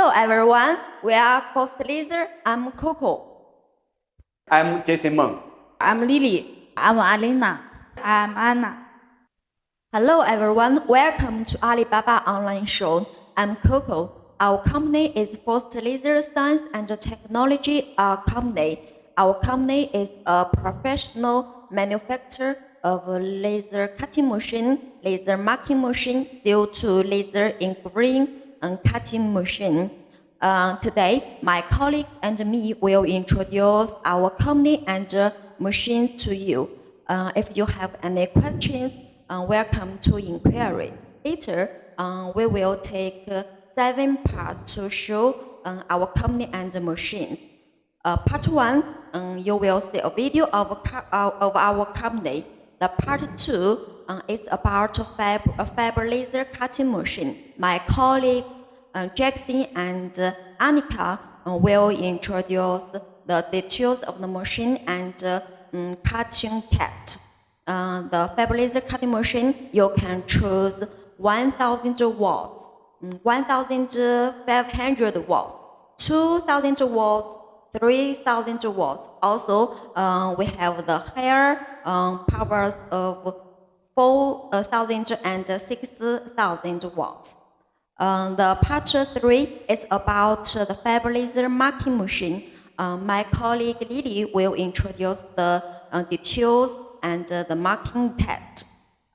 Hello everyone, we are Coast Laser. I'm Coco. I'm Jason Meng. I'm Lily. I'm Alina. I'm Anna. Hello everyone, welcome to Alibaba Online Show. I'm Coco. Our company is Coast Laser Science and Technology company. Our company is a professional manufacturer of laser cutting machine, laser marking machine, CO2 laser engraving and cutting machine. Today, my colleagues and me will introduce our company and machines to you. If you have any questions, welcome to inquiry. Later, we will take 7 parts to show our company and the machines. Part 1, you will see a video of our company. The part 2 is about a fab laser cutting machine. My colleagues Jackson and Annika will introduce the details of the machine and cutting test. The fab laser cutting machine, you can choose 1000 watts, 1500 watts, 2000 watts, 3000 watts. Also, we have the higher powers of 4000 and 6000 watts. The part 3 is about the fab laser marking machine. My colleague Lily will introduce the details and the marking test.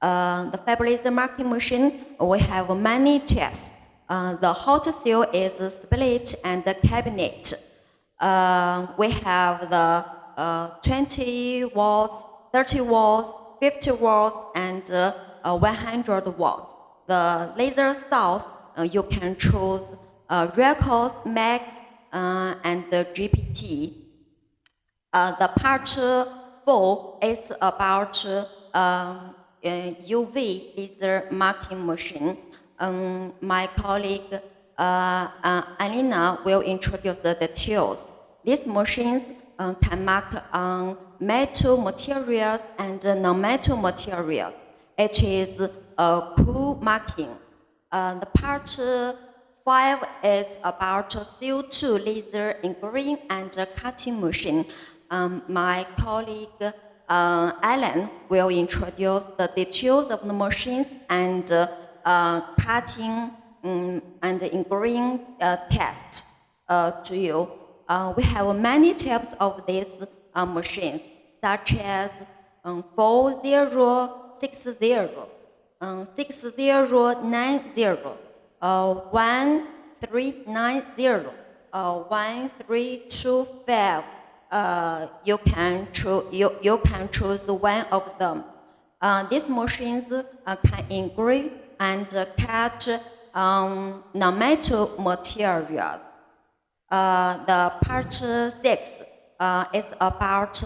The fab laser marking machine, we have many tests. The hot seal is split and the cabinet. We have the 20 watts, 30 watts, 50 watts, and 100 watts. The laser source, you can choose Records, Max, and the GPT. The part 4 is about UV laser marking machine. My colleague Alina will introduce the details. These machines can mark on metal materials and non-metal materials. It is a cool marking. The part 5 is about CO2 laser engraving and cutting machine. My colleague Alan will introduce the details of the machines and cutting and engraving test to you. We have many types of these machines, such as 4060, 6090, 1390, 1325. You can choose one of them. These machines can engrave and cut non-metal materials. The part 6 is about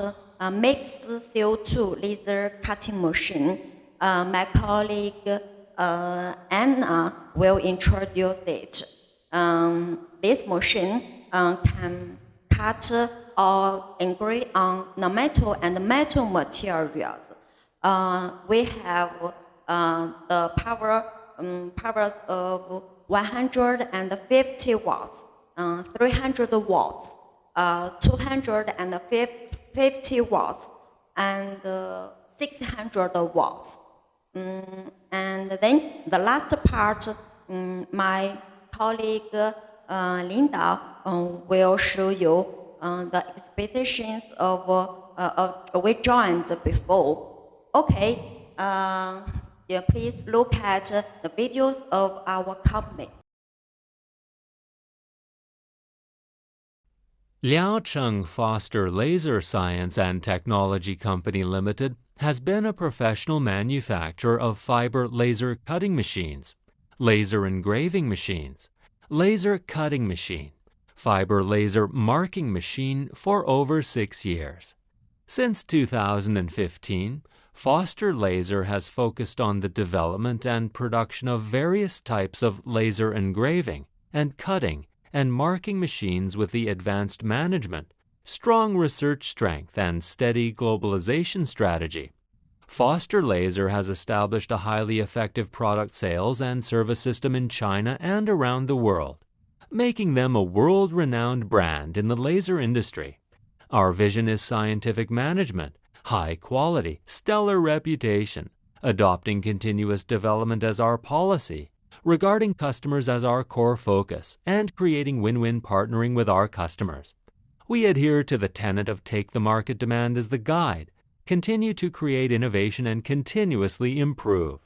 mixed CO2 laser cutting machine. My colleague Anna will introduce it. This machine can cut or engrave on non-metal and metal materials. We have the powers of 150 watts, 300 watts, 250 watts, and 600 watts. And then the last part, my colleague Linda will show you the expeditions of we joined before. Okay, please look at the videos of our company. Liaocheng Foster Laser Science and Technology Company Limited has been a professional manufacturer of fiber laser cutting machines, laser engraving machines, laser cutting machine, fiber laser marking machine for over 6 years. Since 2015, Foster Laser has focused on the development and production of various types of laser engraving and cutting and marking machines with the advanced management, strong research strength, and steady globalization strategy. Foster Laser has established a highly effective product sales and service system in China and around the world. making them a world-renowned brand in the laser industry. Our vision is scientific management, high quality, stellar reputation, adopting continuous development as our policy, regarding customers as our core focus, and creating win-win partnering with our customers. We adhere to the tenet of take the market demand as the guide, continue to create innovation and continuously improve.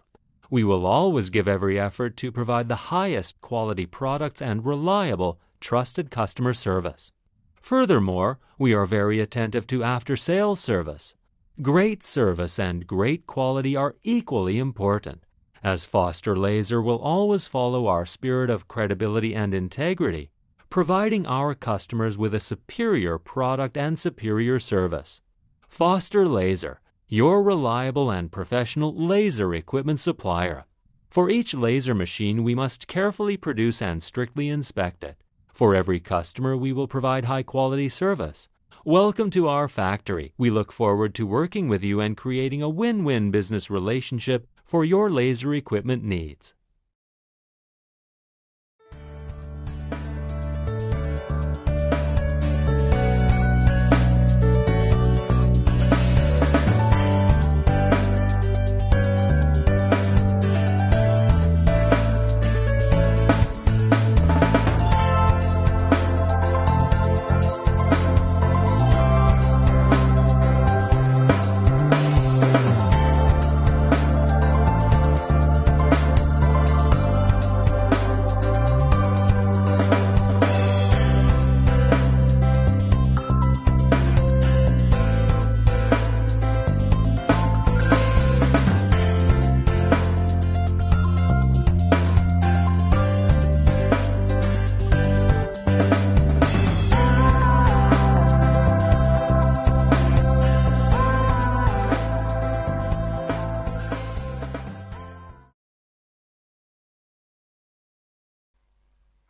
We will always give every effort to provide the highest quality products and reliable, trusted customer service. Furthermore, we are very attentive to after-sales service. Great service and great quality are equally important, as Foster Laser will always follow our spirit of credibility and integrity, providing our customers with a superior product and superior service. Foster Laser, your reliable and professional laser equipment supplier. For each laser machine, we must carefully produce and strictly inspect it. For every customer, we will provide high-quality service. Welcome to our factory. We look forward to working with you and creating a win-win business relationship for your laser equipment needs.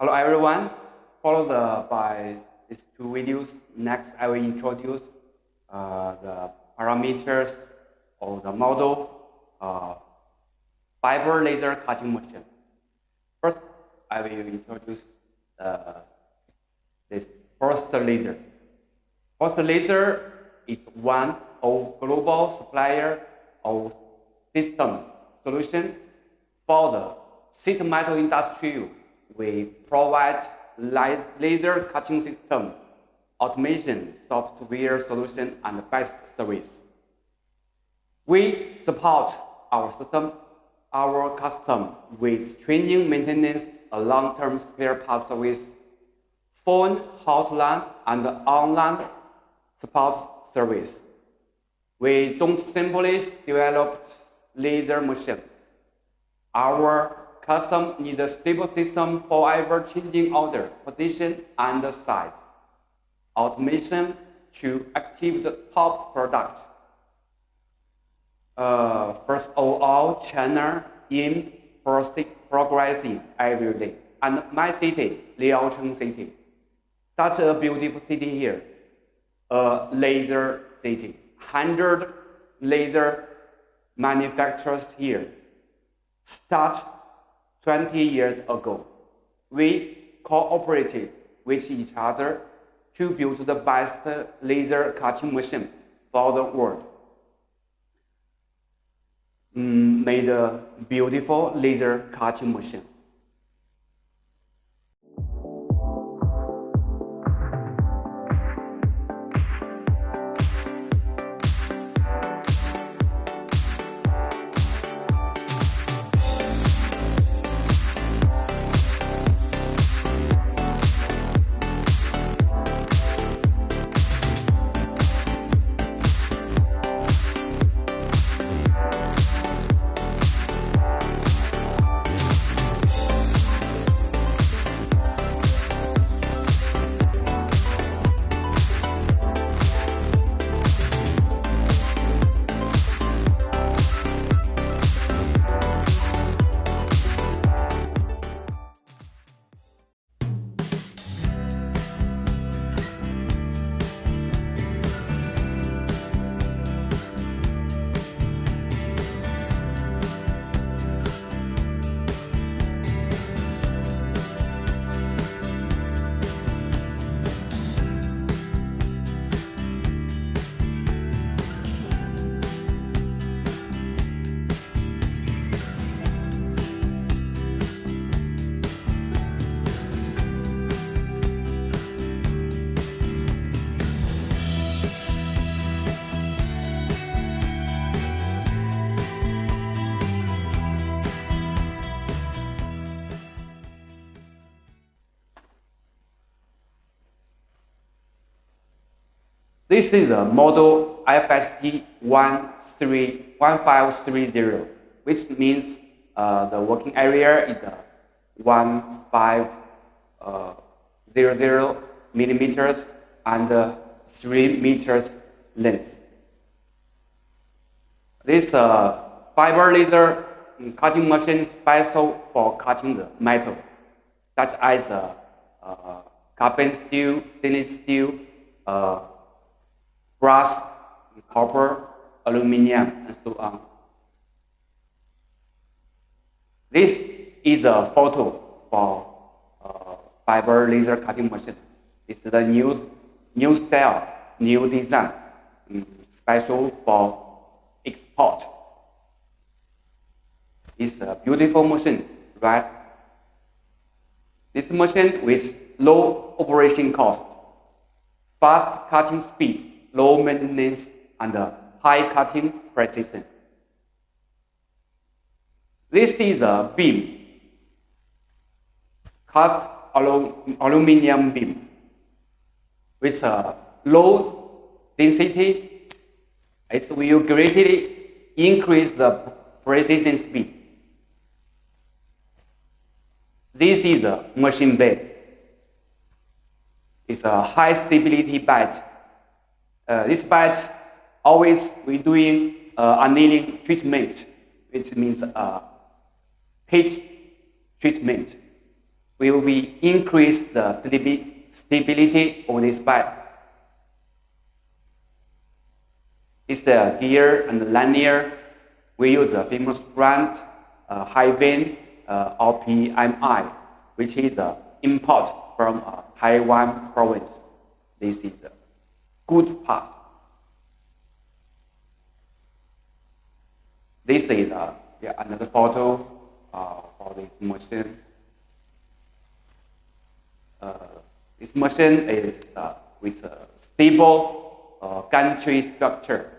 Hello everyone, followed by these two videos. Next, I will introduce the parameters of the model fiber laser cutting machine. First, I will introduce this First Laser. First Laser is one of global supplier of system solution for the sheet metal industry. We provide laser cutting system, automation, software solution, and best service. We support our system, our customer with training, maintenance, a long-term spare part service, phone, hotline, and online support service. We don't simply develop laser machine. Our custom need a stable system for ever-changing order, position, and size. Automation to achieve the top product. First of all, China in progressing every day. And my city, Liaocheng City, such a beautiful city here, a laser city. 100 laser manufacturers here. Start 20 years ago, we cooperated with each other to build the best laser cutting machine for the world. Made a beautiful laser cutting machine. This is the model FST 1530, which means the working area is 1500 millimeters and 3 meters length. This fiber laser cutting machine is special for cutting the metal, such as carbon steel, stainless steel, brass, copper, aluminum, and so on. This is a photo for fiber laser cutting machine. It's the new style, new design, special for export. It's a beautiful machine, right? This machine with low operation cost, fast cutting speed, low maintenance, and high cutting precision. This is a beam, cast aluminum beam with a low density. It will greatly increase the precision speed. This is a machine bed. It's a high stability bed. This bed always we doing annealing treatment, which means heat treatment. We will be increase the stability of this bed. It's the gear and the linear. We use the famous brand Hyven RPMI, which is the import from Taiwan province. This is the good part. This is another photo for this machine. This machine is with a stable gantry structure.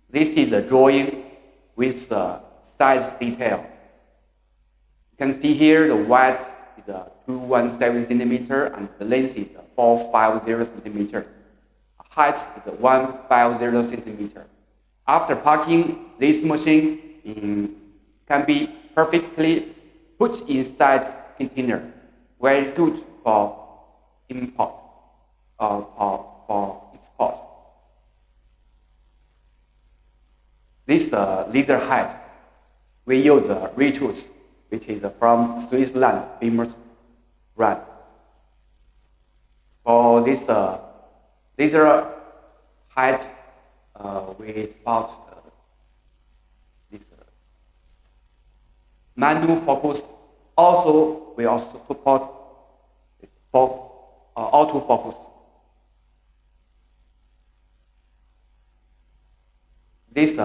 This is the drawing with the size detail. You can see here the width is 217 centimeter and the length is 450 centimeter. Height is 150 centimeter. After packing, this machine can be perfectly put inside container. Very good for import or for export. This laser head, we use Ritus, which is from Switzerland, famous brand. For this laser head, we bought this manual focus. Also, we also support this autofocus. This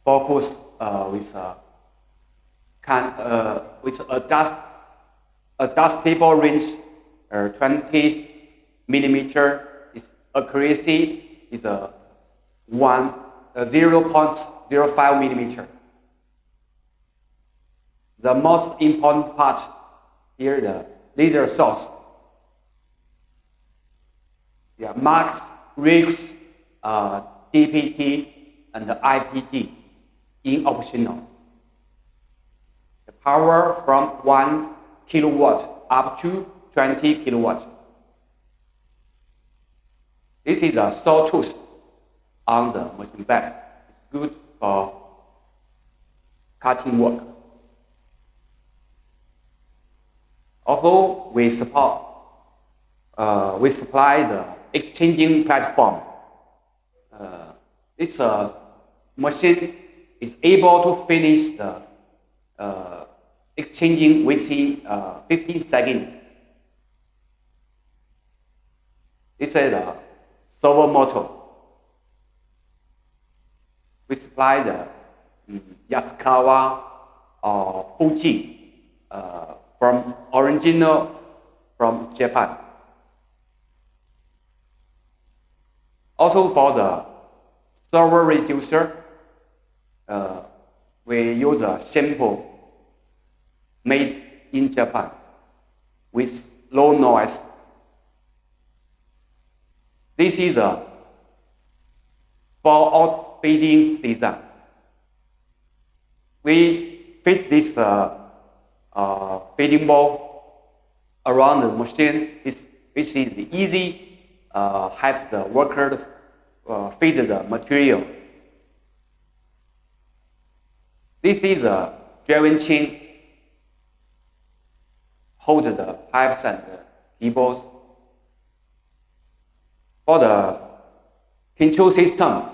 focus with adjustable range 20 millimeter. Its accuracy is 0.05 millimeter. The most important part here, the laser source. Max, RIX, DPT, and IPG in optional. The power from 1 kilowatt up to 20 kilowatt. This is a sawtooth on the machine bed. It's good for cutting work. Although we supply the exchanging platform. This machine is able to finish the exchanging within 15 seconds. This is a servo motor. We supply the Yaskawa or Fuji from original from Japan. Also for the servo reducer, we use a simple made in Japan with low noise. This is a ball-out feeding design. We fit this feeding ball around the machine, which is easy, help the worker feed the material. This is a driving chain, hold the pipes and the cables. For the control system,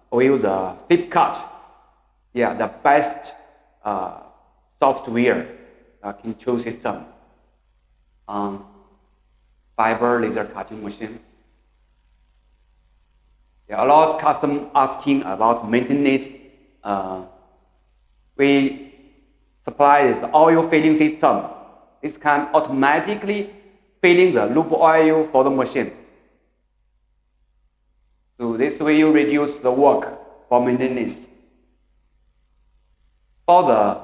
we use a SafeCut. Yeah, the best software control system on fiber laser cutting machine. Yeah, a lot of customers asking about maintenance. We supply this oil filling system. This can automatically filling the loop oil for the machine. So this way you reduce the work for maintenance. For the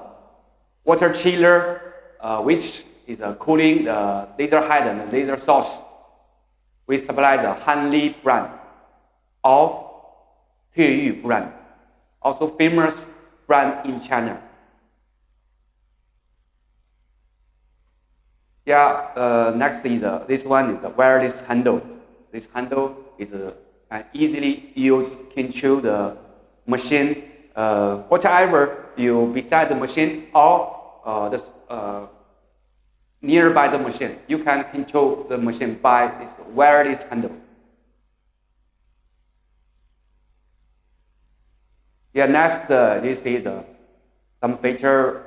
water chiller, which is cooling the laser head and the laser source, we supply the Hanli brand or Tueyu brand, also famous brand in China. Yeah, next is this one is the wireless handle. This handle is can easily use control the machine, whatever you beside the machine or nearby the machine. You can control the machine by this wireless handle. Yeah, next this is some feature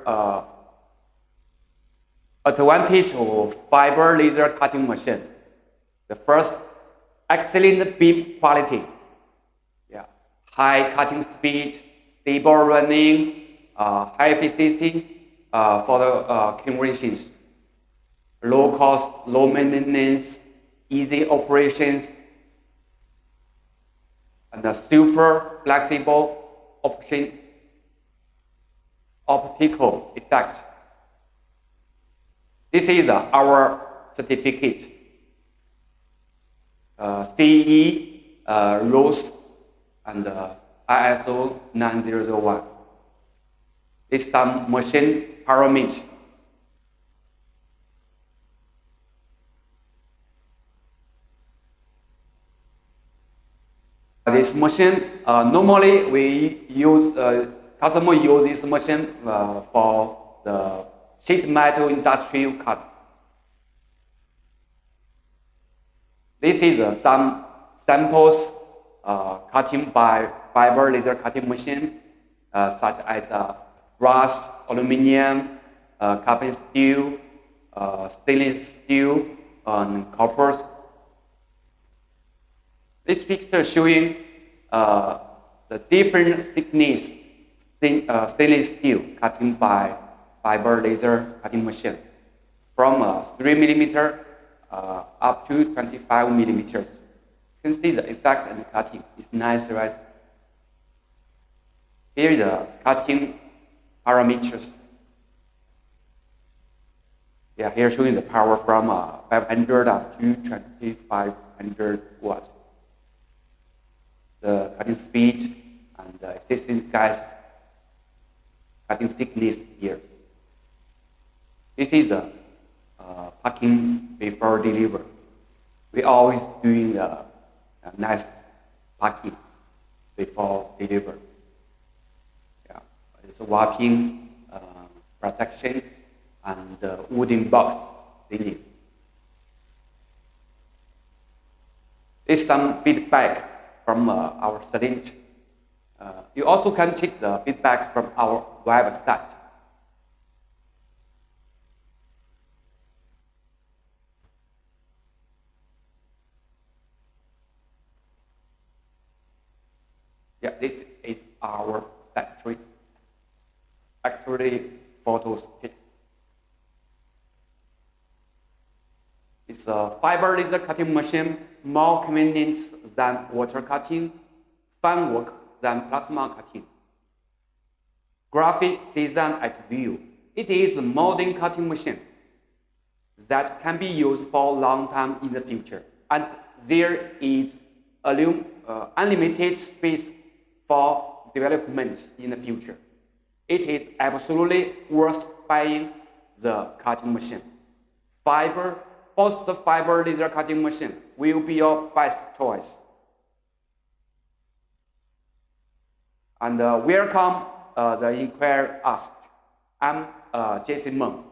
advantage of fiber laser cutting machine. The first, excellent beam quality. Yeah, high cutting speed, stable running, high efficiency for the conversions. Low cost, low maintenance, easy operations, and a super flexible optical effect. This is our certificate. CE, ROS, and ISO 9001. This is some machine parameters. This machine, normally we use, customer use this machine for the sheet metal industrial cut. This is some samples cutting by fiber laser cutting machine, such as brass, aluminum, carbon steel, stainless steel, and copper. This picture showing the different thickness stainless steel cutting by fiber laser cutting machine, from 3 millimeter up to 25 millimeters. You can see the effect and the cutting. It's nice, right? Here is the cutting parameters. Yeah, here showing the power from 500 up to 2500 watts. The cutting speed and the existing gas cutting thickness here. This is the packing before delivery. We always doing a nice packing before delivery. Yeah, it's wrapping, protection, and wooden box sealing. There's some feedback from our students. You also can check the feedback from our website. Yeah, this is our factory photos kit. It's a fiber laser cutting machine, more convenient than water cutting, fun work than plasma cutting. graphic design at view. It is a modern cutting machine that can be used for a long time in the future, and there is unlimited space for development in the future. It is absolutely worth buying the cutting machine. Post fiber laser cutting machine will be your best choice. And welcome the inquiry asked. I'm Jason Meng.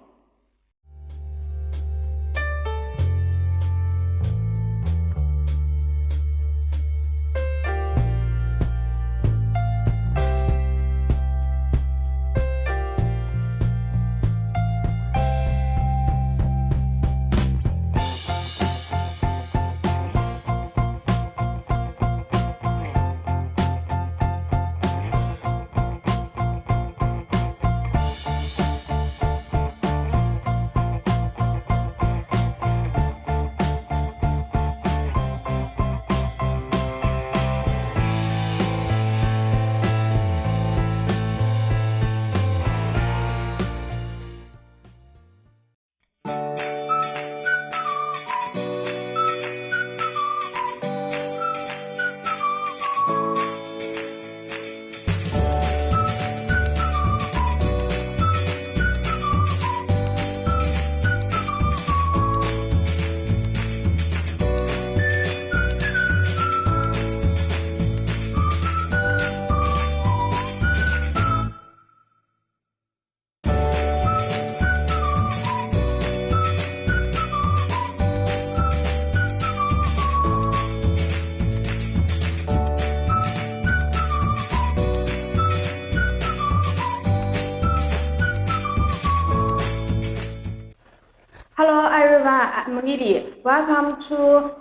Hello everyone, I'm Lily. Welcome to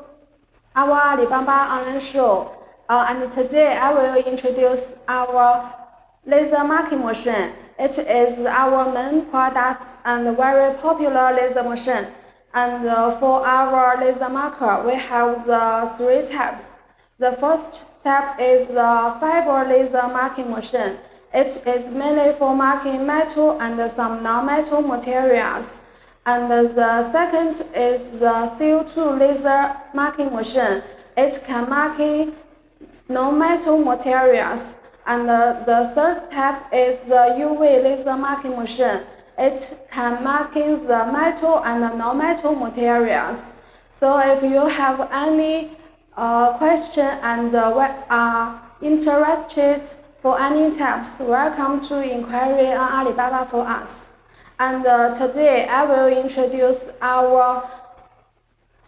our Alibaba online show. And today I will introduce our laser marking machine. It is our main product and very popular laser machine. And for our laser marker, we have the 3 types. The first type is the fiber laser marking machine. It is mainly for marking metal and some non-metal materials. And the second is the CO2 laser marking machine. It can mark non-metal materials. And the third type is the UV laser marking machine. It can mark the metal and non-metal materials. So if you have any question and are interested for any types, welcome to inquiry on Alibaba for us. And today I will introduce our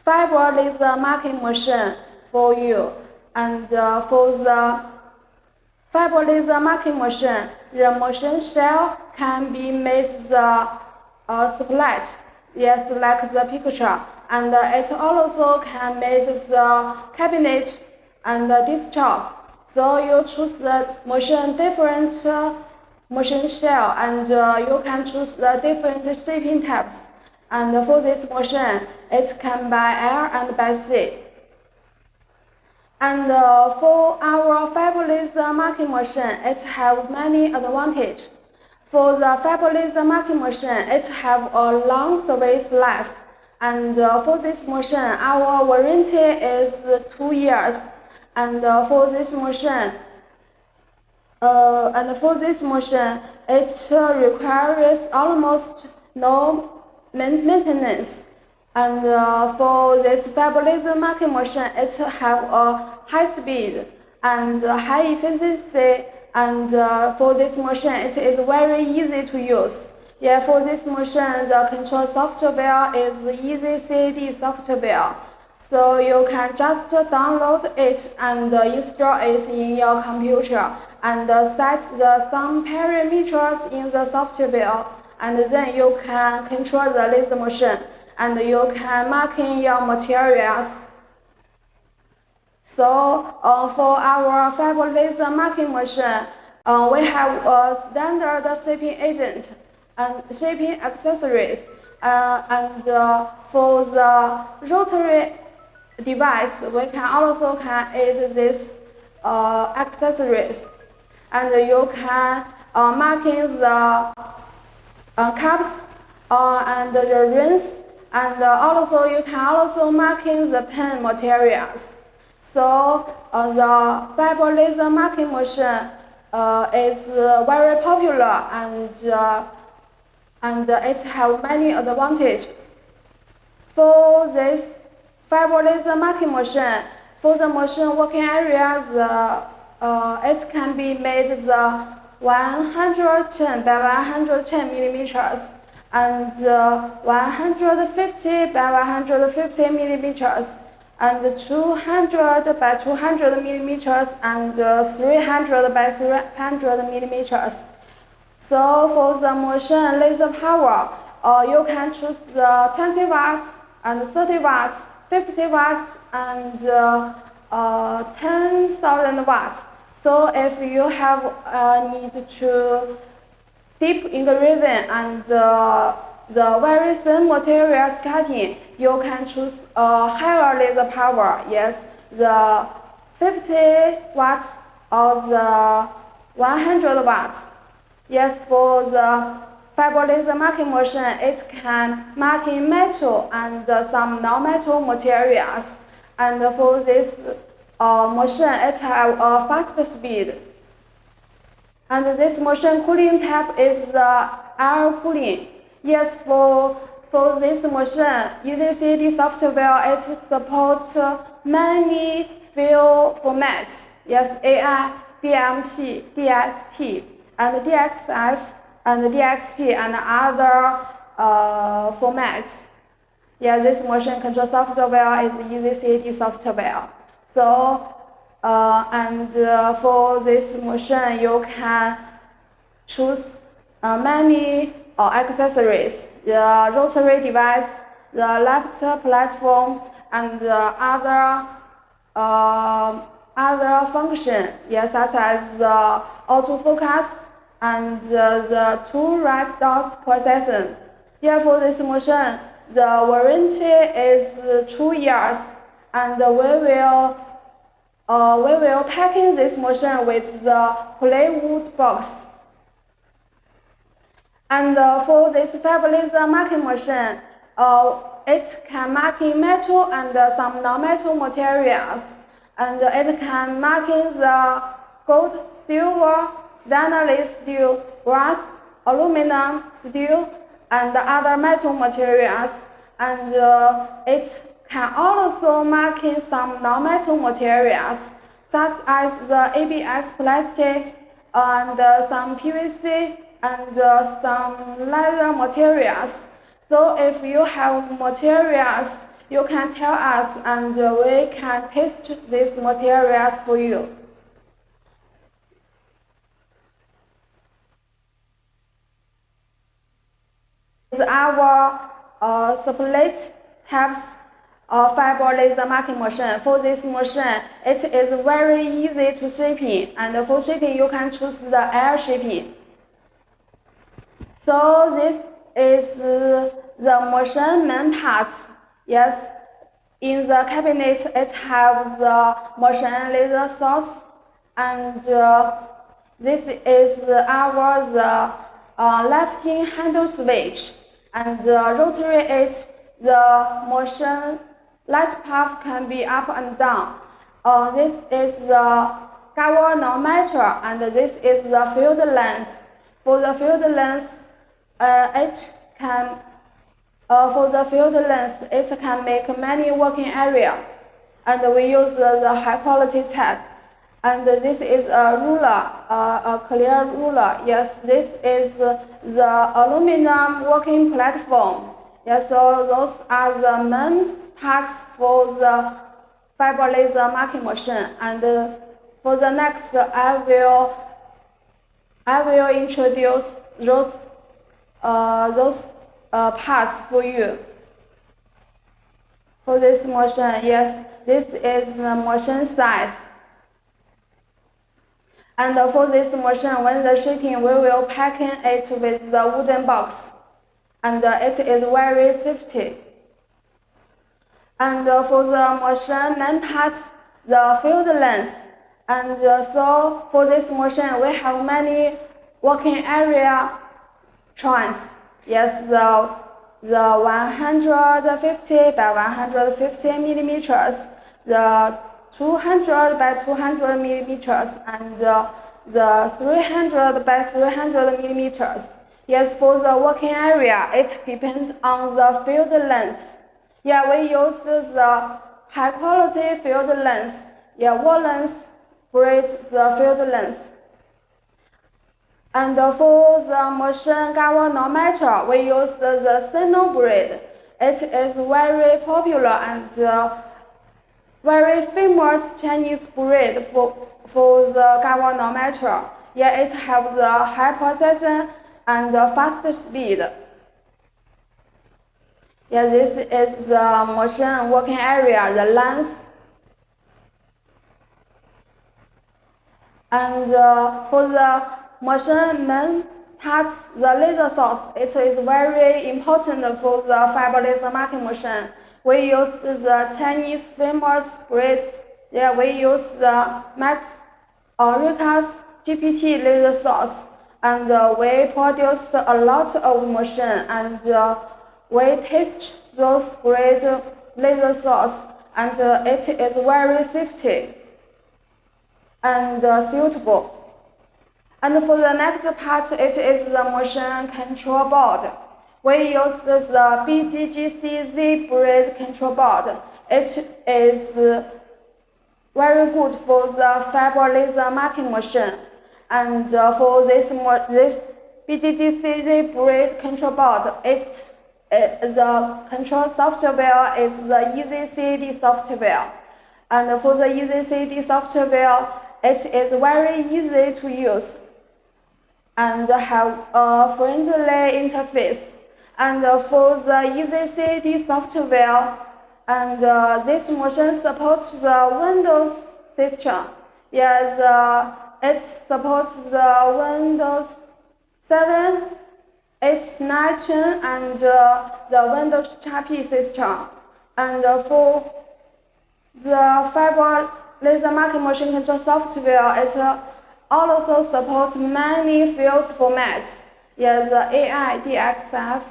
fiber laser marking machine for you. And for the fiber laser marking machine, the machine shell can be made the split, yes, like the picture. And it also can make the cabinet and the desktop. So you choose the machine different machine shell, and you can choose the different shaping types. And for this machine, it can by air and by sea. And for our fiber laser marking machine, it have many advantages. For the fiber laser marking machine, it have a long service life. And for this machine, our warranty is 2 years. And for this machine, it requires almost no maintenance. And for this fiber laser marking machine, it have a high speed and high efficiency. And for this machine, it is very easy to use. Yeah, for this machine, the control software is EasyCAD software. So you can just download it and install it in your computer and set some parameters in the software, and then you can control the laser machine and you can mark in your materials. So for our fiber laser marking machine, we have a standard shaping agent and shaping accessories, and for the rotary device, we can add this accessories, and you can marking the cups and the rings, and also you can also marking the pen materials. So the fiber laser marking machine is very popular, and it has many advantages. For this fiber laser marking machine, for the machine working area, it can be made the 110 by 110 millimeters and 150 by 150 millimeters and 200 by 200 millimeters and 300 by 300 millimeters. So for the motion laser power, you can choose the 20 watts and 30 watts, 50 watts and 10,000 watts. So if you have need to deep engraving and the very thin materials cutting, you can choose a higher laser power. Yes, the 50 watts or the 100 watts. Yes, for the fiber laser marking machine, it can mark in metal and some non-metal materials. And for this machine, it has a fast speed. And this machine cooling type is the air cooling. Yes, for this machine, EasyCAD software, it supports many file formats. Yes, AI, BMP, DST, and DXF, and DXP, and other formats. Yeah, this motion control software is EasyCAD software. So, for this motion, you can choose many accessories: the rotary device, the left platform, and other function, yes, such as the autofocus and the two red dot processing. Yeah, for this motion, the warranty is 2 years, and we will package this motion with the plywood box. And for this fiber laser marking machine, it can mark in metal and some non-metal materials, and it can mark in the gold, silver, stainless steel, brass, aluminum, steel, and other metal materials, and it can also mark in some non-metal materials, such as the ABS plastic and some PVC and some leather materials. So if you have materials, you can tell us and we can test these materials for you. Our split types fiber laser marking machine. For this machine, it is very easy to shipping, and for shipping you can choose the air shipping. So this is the machine main parts. Yes, in the cabinet it has the machine laser source, and this is our lifting handle switch, and rotary it, the motion light path can be up and down. This is the galvanometer, and this is the field length. For the field length, it can make many working area, and we use the high quality type. And this is a ruler, a clear ruler. Yes, this is the aluminum working platform. Yes, so those are the main parts for the fiber laser marking machine. And for the next, I will introduce those parts for you. For this machine, yes, this is the machine size. And for this machine, when the shipping, we will packing it with the wooden box, and it is very safety. And for the machine main parts, the field length, and so for this machine, we have many working area trans. Yes, the 150 by 150 millimeters, the 200 by 200 millimeters, and the 300 by 300 millimeters. Yes, for the working area, it depends on the field length. Yeah, we use the high quality field length. Yeah, what length breeds the field length. And for the motion galvanometer, we use the signal breed. It is very popular and very famous Chinese breed for the galvanometer. Yeah, it has the high processing and fast speed. Yeah, this is the motion working area, the length. And for the motion main parts, the laser source, it is very important for the fiber laser marking machine. We use the Chinese famous breed. Yeah, we use the Max Recus GPT laser source, and we produce a lot of machine, and we test those breed laser source, and it is very safety and suitable. And for the next part, it is the motion control board. We use the BGGCZ breed control board. It is very good for the fiber laser marking machine. And for this BGGCZ breed control board, the control software is the EasyCAD software. And for the EasyCAD software, it is very easy to use and have a friendly interface. And for the EasyCAD software, and this machine supports the Windows system. Yes, it supports the Windows 7, 8, 9, 10, and the Windows XP system. And for the fiber laser marking machine control software, it also supports many field formats. Yes, the AI, DXF,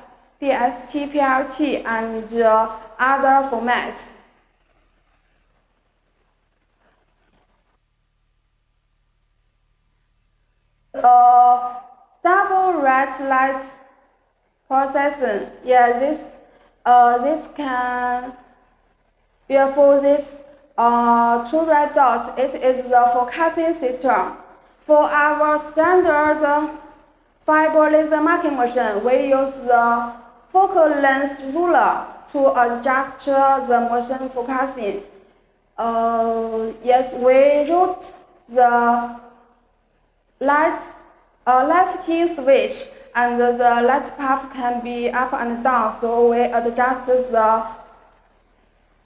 DST, PLT, and other formats. Double red light processing. Yeah, this can for this two red dots. It is the focusing system. For our standard fiber laser marking machine, we use the focal length ruler to adjust the motion focusing. Yes, we route the lefty switch, and the light path can be up and down, so we adjust the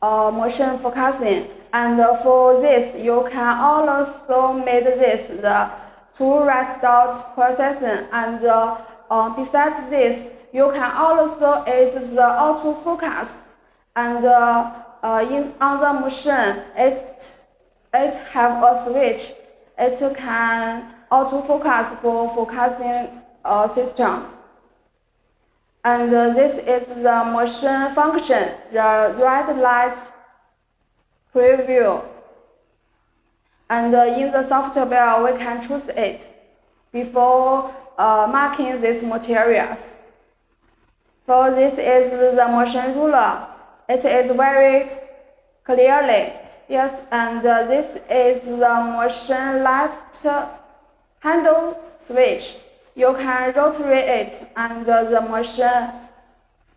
motion focusing. And for this, you can also make this the two red dot processing. And besides this, you can also add the autofocus. And on the machine, it have a switch. It can autofocus for focusing system. And this is the motion function, the red light preview. And in the software, we can choose it before marking these materials. So this is the motion ruler. It is very clearly. Yes, and this is the motion left handle switch. You can rotate it, and the motion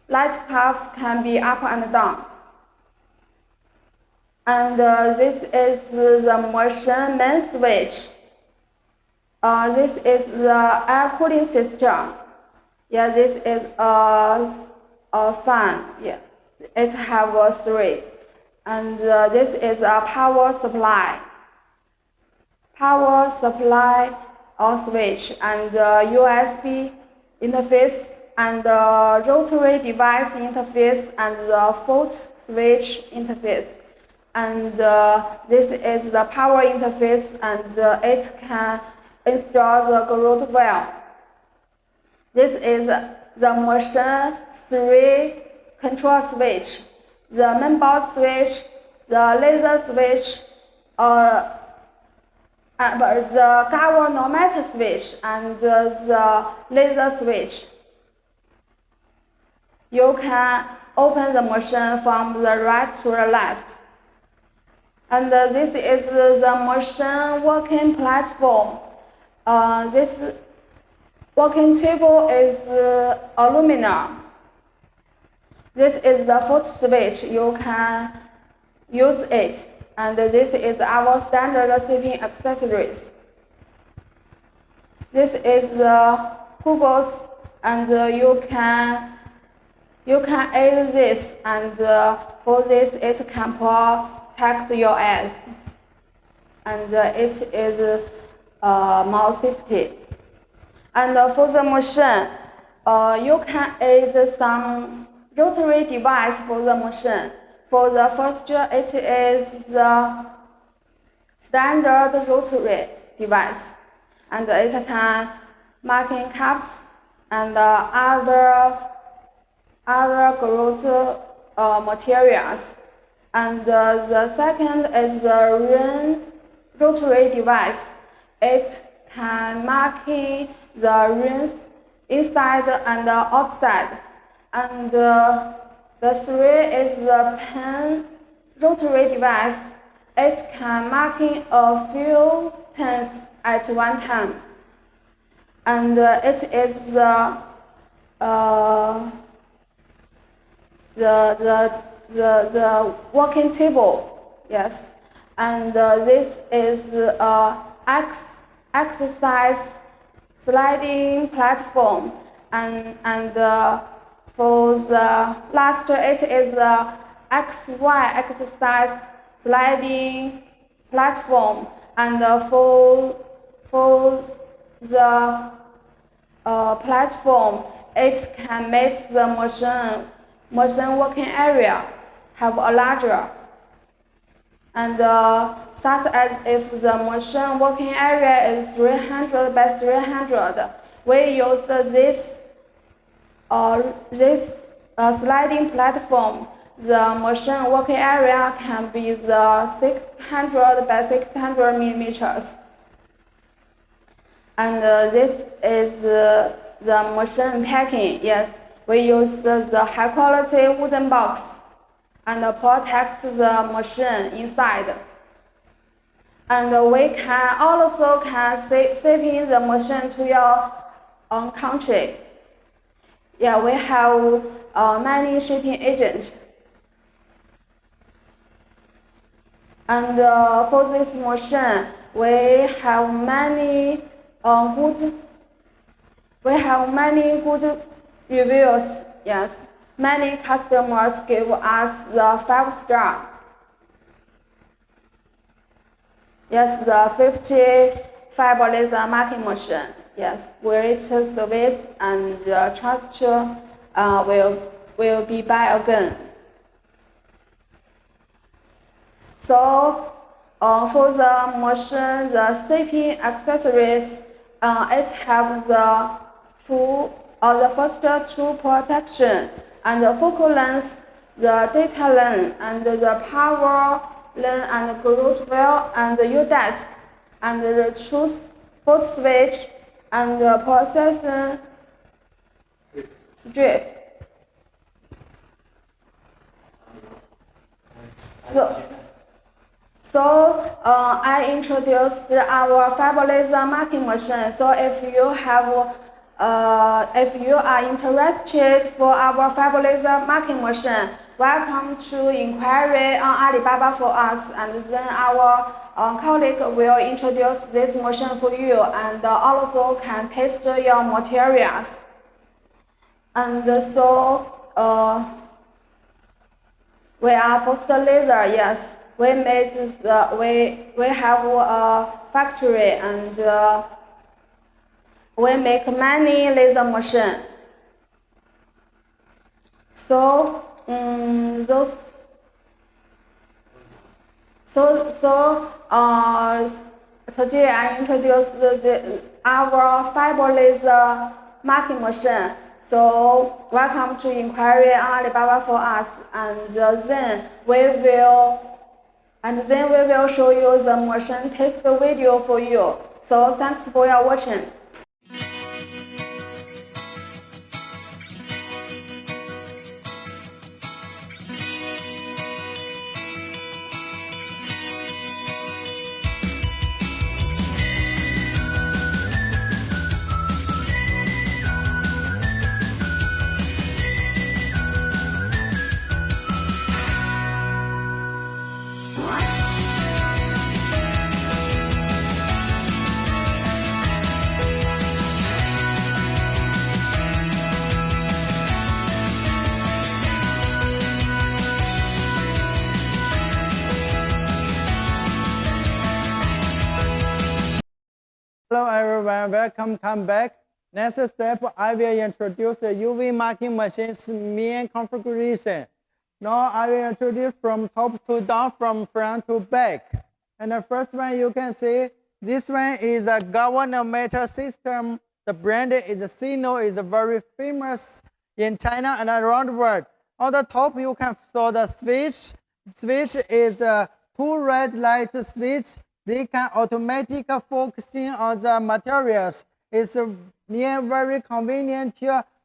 light path can be up and down. And this is the motion main switch. This is the air cooling system. Yeah, this is a fan. Yeah, it have three. And this is a power supply. Power supply switch, and USB interface, and rotary device interface, and the fault switch interface. And this is the power interface, and it can install the ground wire. This is the motion 3 control switch, the mainboard switch, the laser switch, the galvanometer switch, and the laser switch. You can open the motion from the right to the left. And this is the motion working platform. This working table is aluminum. This is the foot switch. You can use it. And this is our standard shipping accessories. This is the Google's, and you can add this, and for this it can protect your eyes, and it is more safety. And for the motion, you can add some rotary device for the motion. For the first, it is the standard rotary device, and it can marking caps and other grout materials. And the second is the ring rotary device. It can marking the rings inside and outside. And the three is the pen rotary device. It can marking a few pens at one time. And it is the working table, yes. And this is exercise sliding platform, and for the last, it is the XY exercise sliding platform, and for the platform, it can make the motion working area have a larger. And such as if the motion working area is 300 by 300, we use this sliding platform. The motion working area can be the 600 by 600 millimeters. And this is the motion packing. Yes, we use the high quality wooden box and protect the machine inside. And we can also shipping the machine to your own country. Yeah, we have many shipping agents. And for this machine, we have many good reviews. Yes, many customers give us the 5-star. Yes, the 50 fiber laser marking machine. Yes, great service, and trust will be buy again. So for the machine, the shipping accessories, it has the first two protection, and the focal length, the data length, and the power length, and grout wheel, and the U-desk, and the truth boot switch, and the processing strip. So I introduced our fiber laser marking machine. So if you are interested for our fiber laser marking machine, welcome to inquiry on Alibaba for us, and then our colleague will introduce this machine for you, and also can test your materials. And so we are Foster Laser. Yes, we made we have a factory, and we make many laser machines. So today I introduced our fiber laser marking machine. So welcome to inquiry on Alibaba for us, and then we will show you the motion test video for you. So thanks for your watching. Hello everyone, come back. Next step, I will introduce the UV marking machine's main configuration. Now I will introduce from top to down, from front to back. And the first one you can see, this one is a galvanometer system. The brand is Sino, is very famous in China and around the world. On the top you can saw the switch. Switch is a two red light switch. They can automatically focusing on the materials. It's very convenient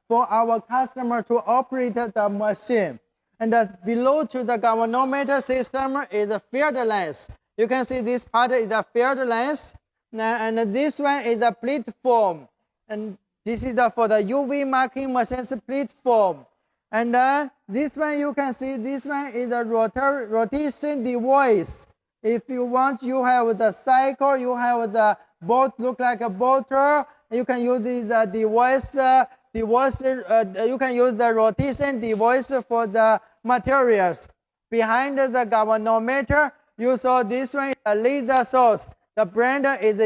for our customer to operate the machine. And below to the galvanometer system is a field lens. You can see this part is a field lens, and this one is a platform. And this is for the UV marking machine's platform. And this one you can see, this one is a rotation device. If you want, you have the cycle, you have the boat, look like a boater. You can use this device. You can use the rotation device for the materials. Behind the galvanometer, you saw this one is a laser source. The brand is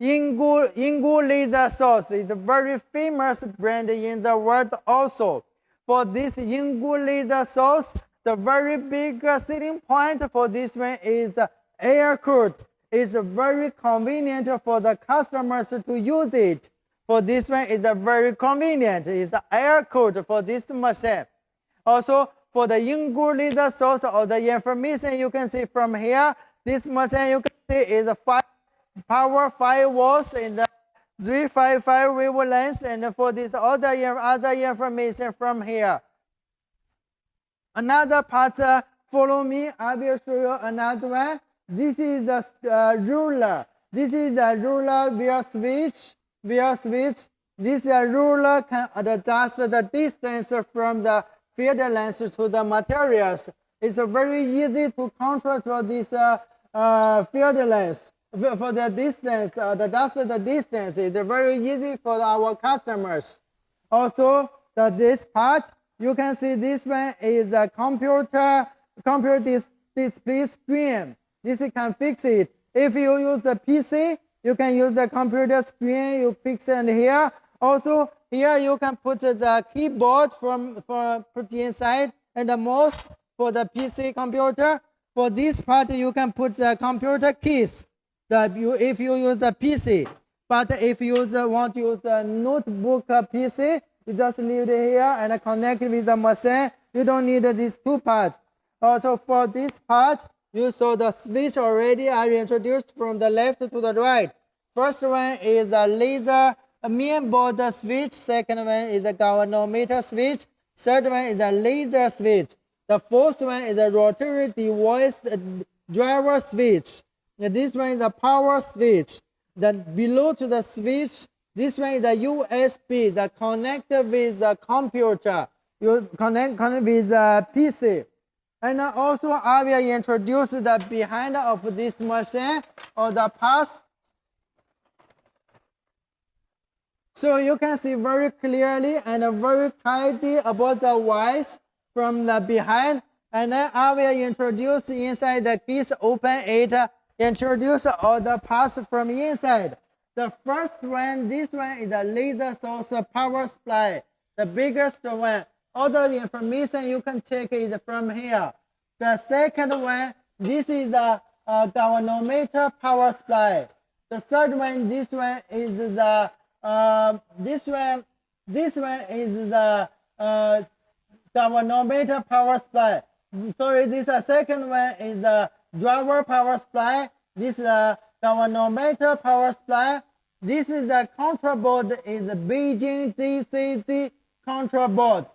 Yinggu laser source. It's a very famous brand in the world also. For this Yinggu laser source, the very big selling point for this one is air-cooled. It's very convenient for the customers to use it. For this one, it's very convenient. It's air-cooled for this machine. Also, for the Yinggu laser source, or the information you can see from here, this machine you can see is power 5 volts in the 355 wavelengths, and for this other information from here. Another part, follow me, I will show you another one. This is a ruler. This is a ruler via switch. This ruler can adjust the distance from the field lens to the materials. It's very easy to control for this field lens. For the distance, the distance is very easy for our customers. Also, this part, you can see this one is a computer display screen. This can fix it. If you use the PC, you can use the computer screen. You fix it here. Also, here you can put the keyboard put inside, and the mouse for the PC computer. For this part, you can put the computer keys. If you use the PC, but if you want to use the notebook PC, you just leave it here and connect with the machine. You don't need these two parts. Also, for this part, you saw the switch already. I introduced from the left to the right. First one is a laser main board switch. Second one is a galvanometer switch. Third one is a laser switch. The fourth one is a rotary device driver switch. This one is a power switch. Then below to the switch, this one is a USB that connect with the computer. You connect with the PC. And also I will introduce the behind of this machine, or the parts. So you can see very clearly and very tidy about the wires from the behind. And then I will introduce inside the keys, open it, introduce all the parts from inside. The first one, this one is a laser source power supply, the biggest one. All the information you can check is from here. The second one, this is a galvanometer power supply. The third one, this one is the this one is the galvanometer power supply. Sorry, this second one is the driver power supply. This is the galvanometer power supply. This is the control board, is Beijing GCC control board.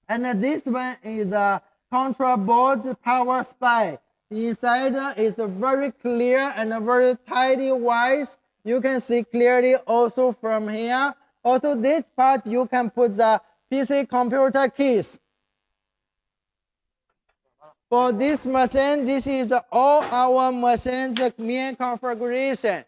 And this one is a control board power supply. Inside is very clear and very tidy wires. You can see clearly also from here. Also this part you can put the PC computer keys. For this machine, this is all our machine's main configuration.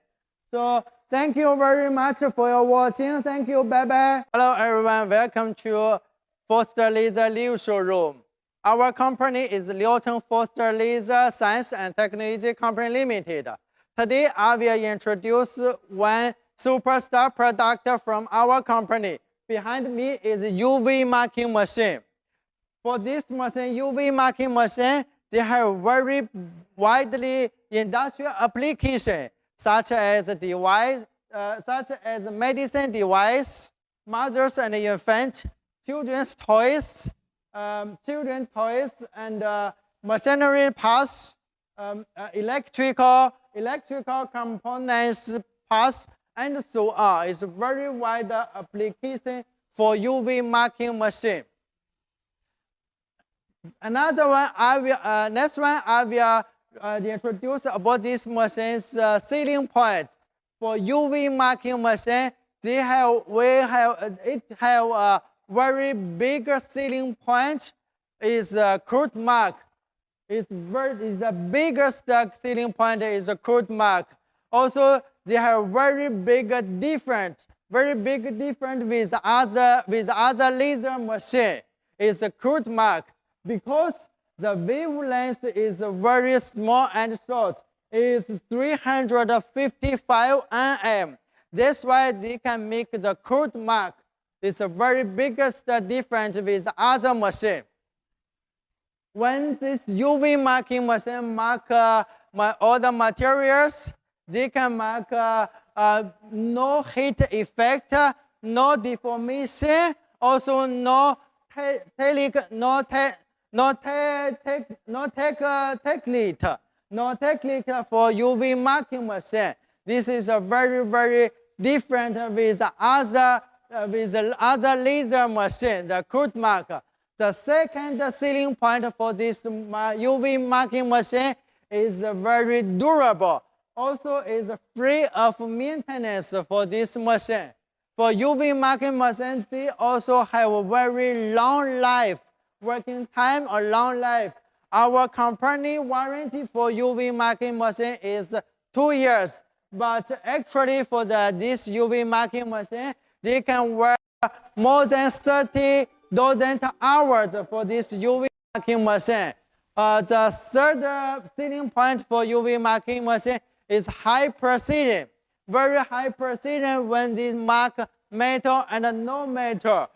So thank you very much for your watching. Thank you. Bye bye. Hello everyone. Welcome to Foster Laser Live Showroom. Our company is Liaocheng Foster Laser Science and Technology Company Limited. Today I will introduce one superstar product from our company. Behind me is UV marking machine. For this machine, UV marking machine, they have very widely industrial application, such as device, such as medicine device, mothers and infants, children's toys, and machinery parts, electrical components parts, and so on. It's a very wide application for UV marking machine. Another one, next one I will introduce about this machine's sealing point. For UV marking machine, it have a very big sealing point. Is code mark. Is the biggest sealing point is a code mark. Also, they have very big difference with other laser machine. Is a code mark. Because the wavelength is very small and short, is 355 nm. That's why they can make the code mark. It's a very biggest difference with other machine. When this UV marking machine mark all the materials, they can mark no heat effect, no deformation, also no technique for UV marking machine. This is a very different with other laser machine, the code mark. The second sealing point for this UV marking machine is very durable. Also is free of maintenance for this machine. For UV marking machine, they also have a very long life. Working time or long life. Our company warranty for UV marking machine is 2 years. But actually for this UV marking machine, they can work more than 30,000 hours for this UV marking machine. The third sealing point for UV marking machine is high precision. Very high precision when they mark metal and non-metal.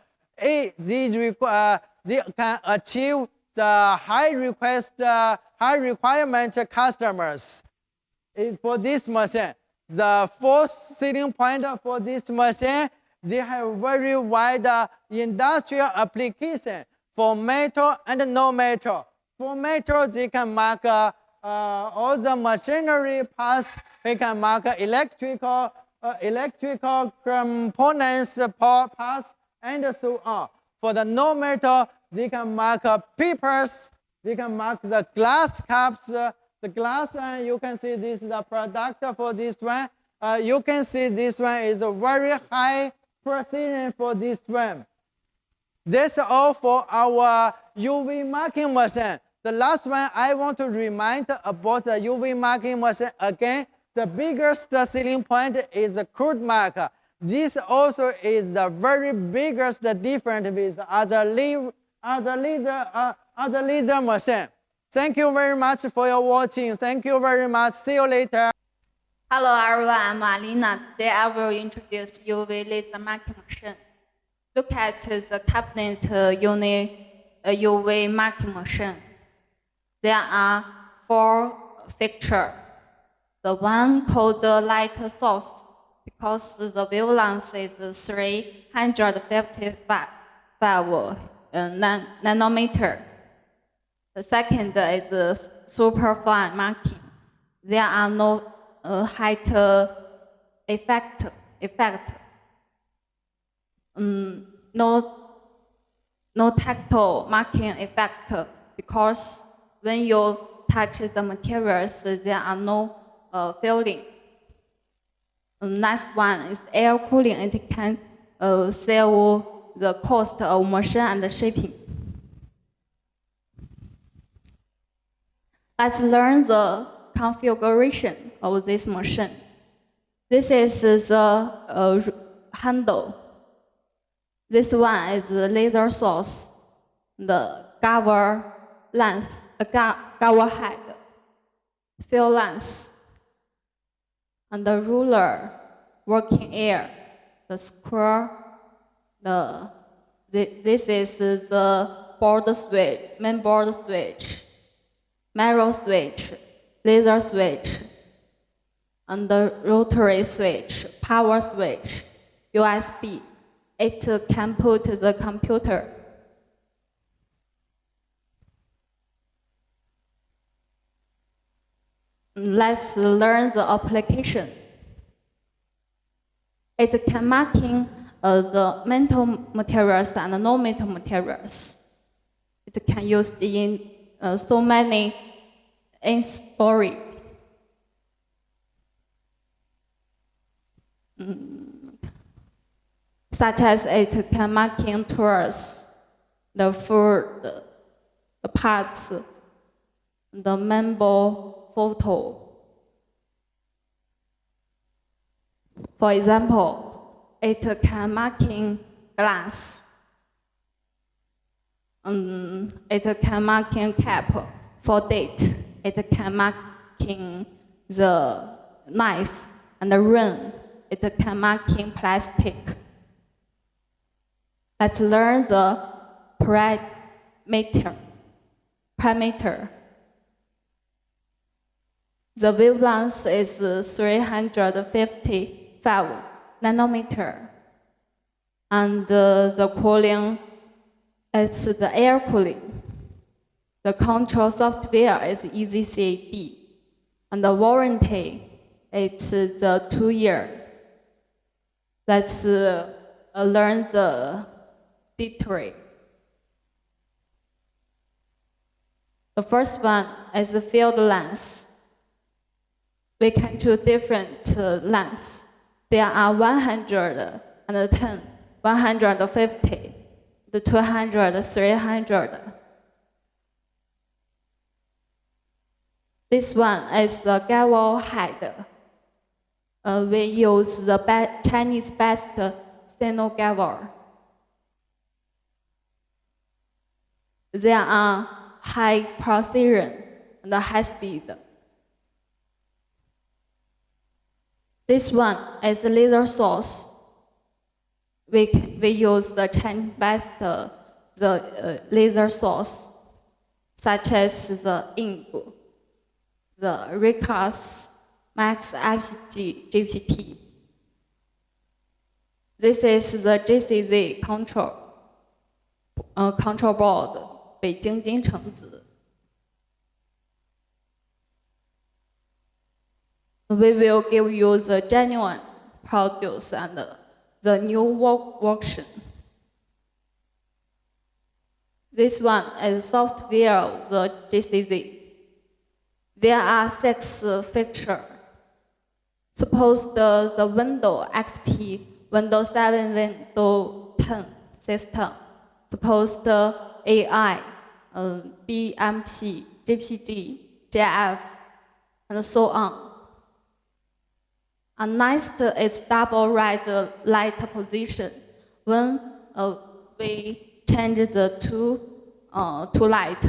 They can achieve the high requirement customers. For this machine, the fourth sealing point for this machine, they have very wide industrial application for metal and non-metal. For metal, they can mark all the machinery parts. They can mark electrical components parts and so on. For the non-metal, they can mark papers, they can mark the glass cups, the glass, and you can see this is the product for this one. You can see this one is a very high precision for this one. That's all for our UV marking machine. The last one I want to remind about the UV marking machine again. The biggest sealing point is the code mark. This also is the very biggest difference with other laser machine. Thank you very much for your watching. Thank you very much. See you later. Hello everyone, I'm Alina. Today I will introduce UV laser marking machine. Look at the cabinet UV marking machine. There are 4 features. The one called the light source. because the wavelength is 355 nanometer. The second is superfine marking. There are no height effect. No tactile marking effect because when you touch the materials, there are no feeling. Next one is air cooling. It can save the cost of motion and shaping. Let's learn the configuration of this machine. This is the handle. This one is the laser source, the cover length, cover head, fill length, and the ruler, working air, the square, this is the board switch, main board switch, mirror switch, laser switch, and the rotary switch, power switch, USB. It can put the computer. Let's learn the application. It can marking the metal materials and non-metal materials. It can use in so many in story. Such as it can marking tools, the food, the parts, the member photo. For example, it can marking glass. It can marking cap for date. It can marking the knife and the ring. It can marking plastic. Let's learn the parameter. The wavelength is 355 nanometer, and the cooling is the air cooling. The control software is EasyCAD, and the warranty is the 2 year. Let's learn the detail. The first one is the field length. We can choose different lengths. There are 110, 150, the 200, 300. This one is the gavel head. We use the Chinese best Sino gavel. There are high precision and high speed. This one is the laser source. We use the Chinese best laser source, such as the INGU, the Recast Max FG GPT. This is the JCZ control board, Beijing Jinchengzi. We will give you the genuine produce and the new version. This one is software of the JCZ. There are 6 features. Suppose the Windows XP, Windows 7, Windows 10 system. Suppose the AI, BMP, GPG, JF, and so on. And next is double red light position. When we change the two light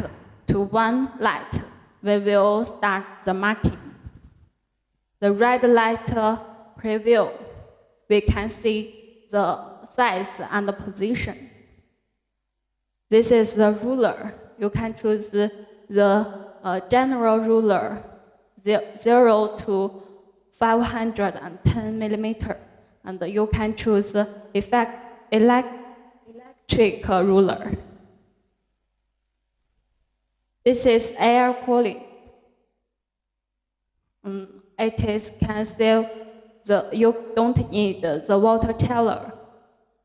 to one light, we will start the marking. The red light preview, we can see the size and the position. This is the ruler. You can choose the general ruler, 0 to 510 millimeter, and you can choose the electric ruler. This is air cooling. Can save you don't need the water chiller.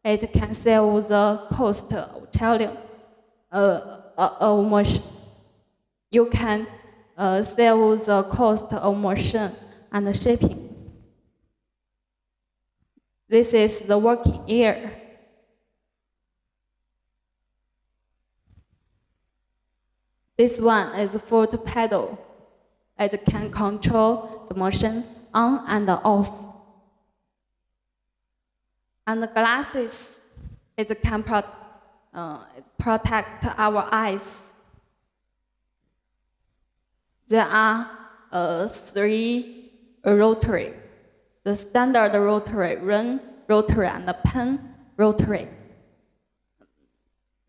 It can save the cost of chilling. You can save the cost of machine and shipping. This is the working air. This one is foot pedal. It can control the motion on and off. And the glasses, it can protect our eyes. There are 3 rotary. The standard rotary, ring rotary, and the pen rotary.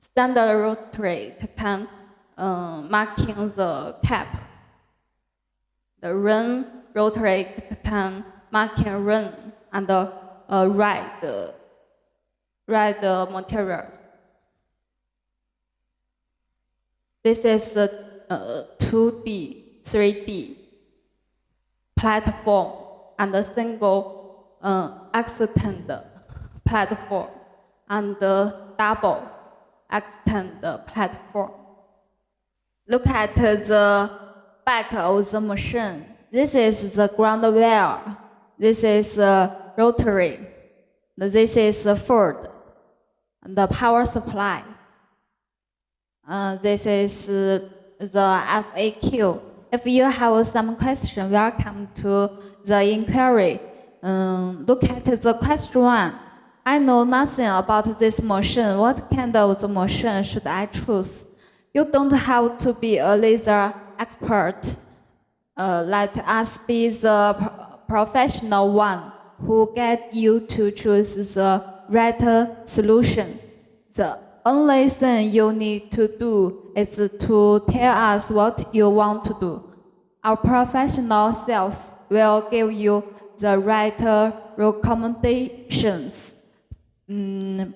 Standard rotary it can marking the cap. The ring rotary it can marking ring and ride materials. This is the 2D, 3D platform and a single extend platform and double extend platform. Look at the back of the machine. This is the ground wheel. This is rotary. This is the Ford. The power supply. This is the FAQ. If you have some question, welcome to the inquiry. Look at the question 1. I know nothing about this machine. What kind of the machine should I choose? You don't have to be a laser expert. Let us be the professional one who get you to choose the right solution. The only thing you need to do is to tell us what you want to do. Our professional sales will give you the right recommendations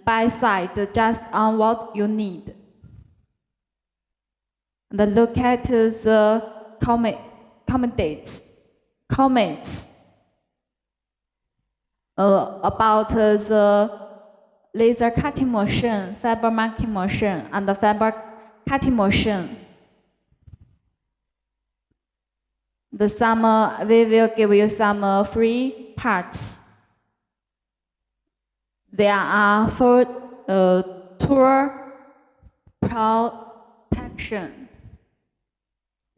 by side just on what you need. And look at the comments about the laser cutting machine, fiber marking machine, and the fiber cutting machine. We will give you some free parts. There are 4 tool protection,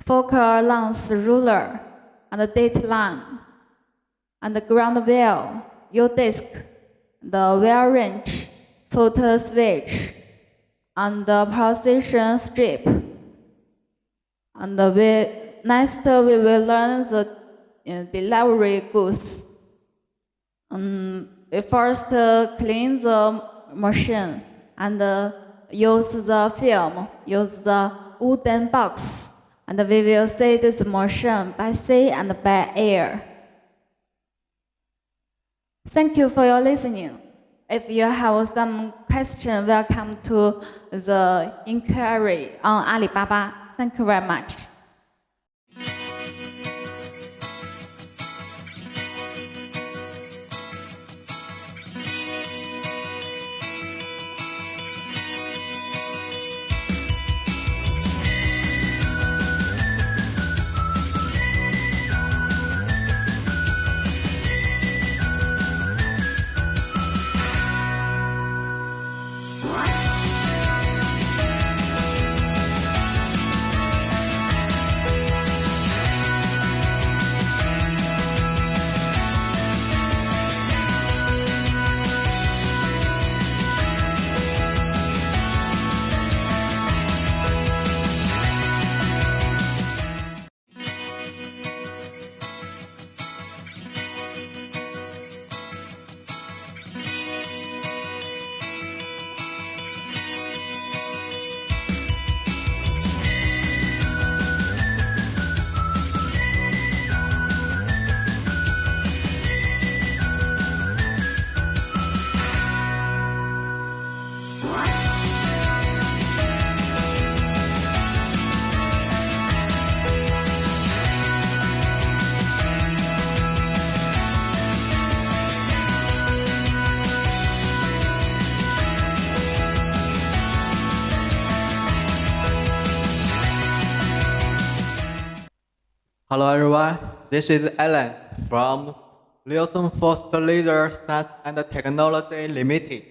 focal length ruler, and the date line, and the ground wheel, U-disc, the wheel wrench, foot switch, and the precision strip. And next we will learn the delivery goods. We first clean the machine and use the film, use the wooden box, and we will set the machine by sea and by air. Thank you for your listening. If you have some question, welcome to the inquiry on Alibaba. Thank you very much. Hello everyone, this is Alan from Lawson Foster Laser Science and Technology Limited.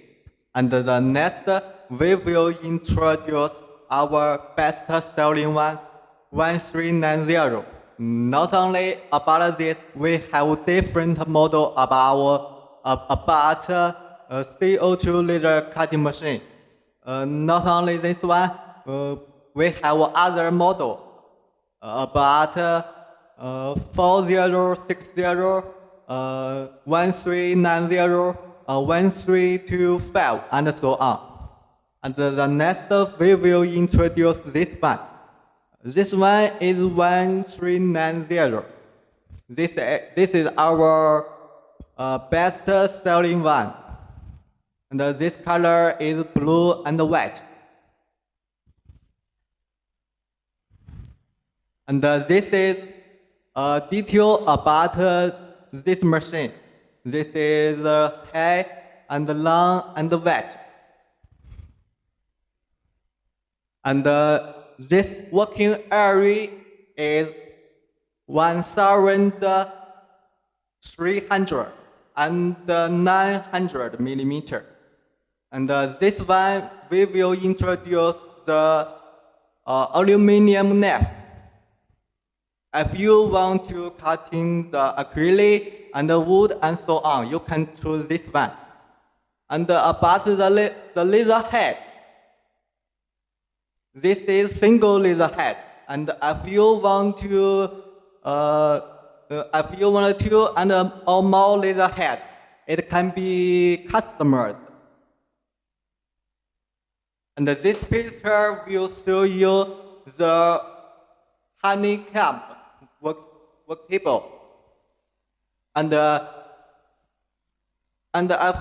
And the next, we will introduce our best-selling one, 1390. Not only about this, we have different model about CO2 laser cutting machine. Not only this one, we have other model about 4060, 1390, 1325, and so on. And the next, we will introduce this one. This one is 1390. This is our best-selling one. And this color is blue and white. And this is a detail about this machine. This is high and long and wide. And this working area is 1,300 and 900 millimeter. And this one, we will introduce the aluminum knife. If you want to cutting the acrylic and the wood and so on, you can choose this one. And about the laser head, this is single laser head. And if you want to, and or more laser head, it can be customized. And this picture will show you the honeycomb work table. And if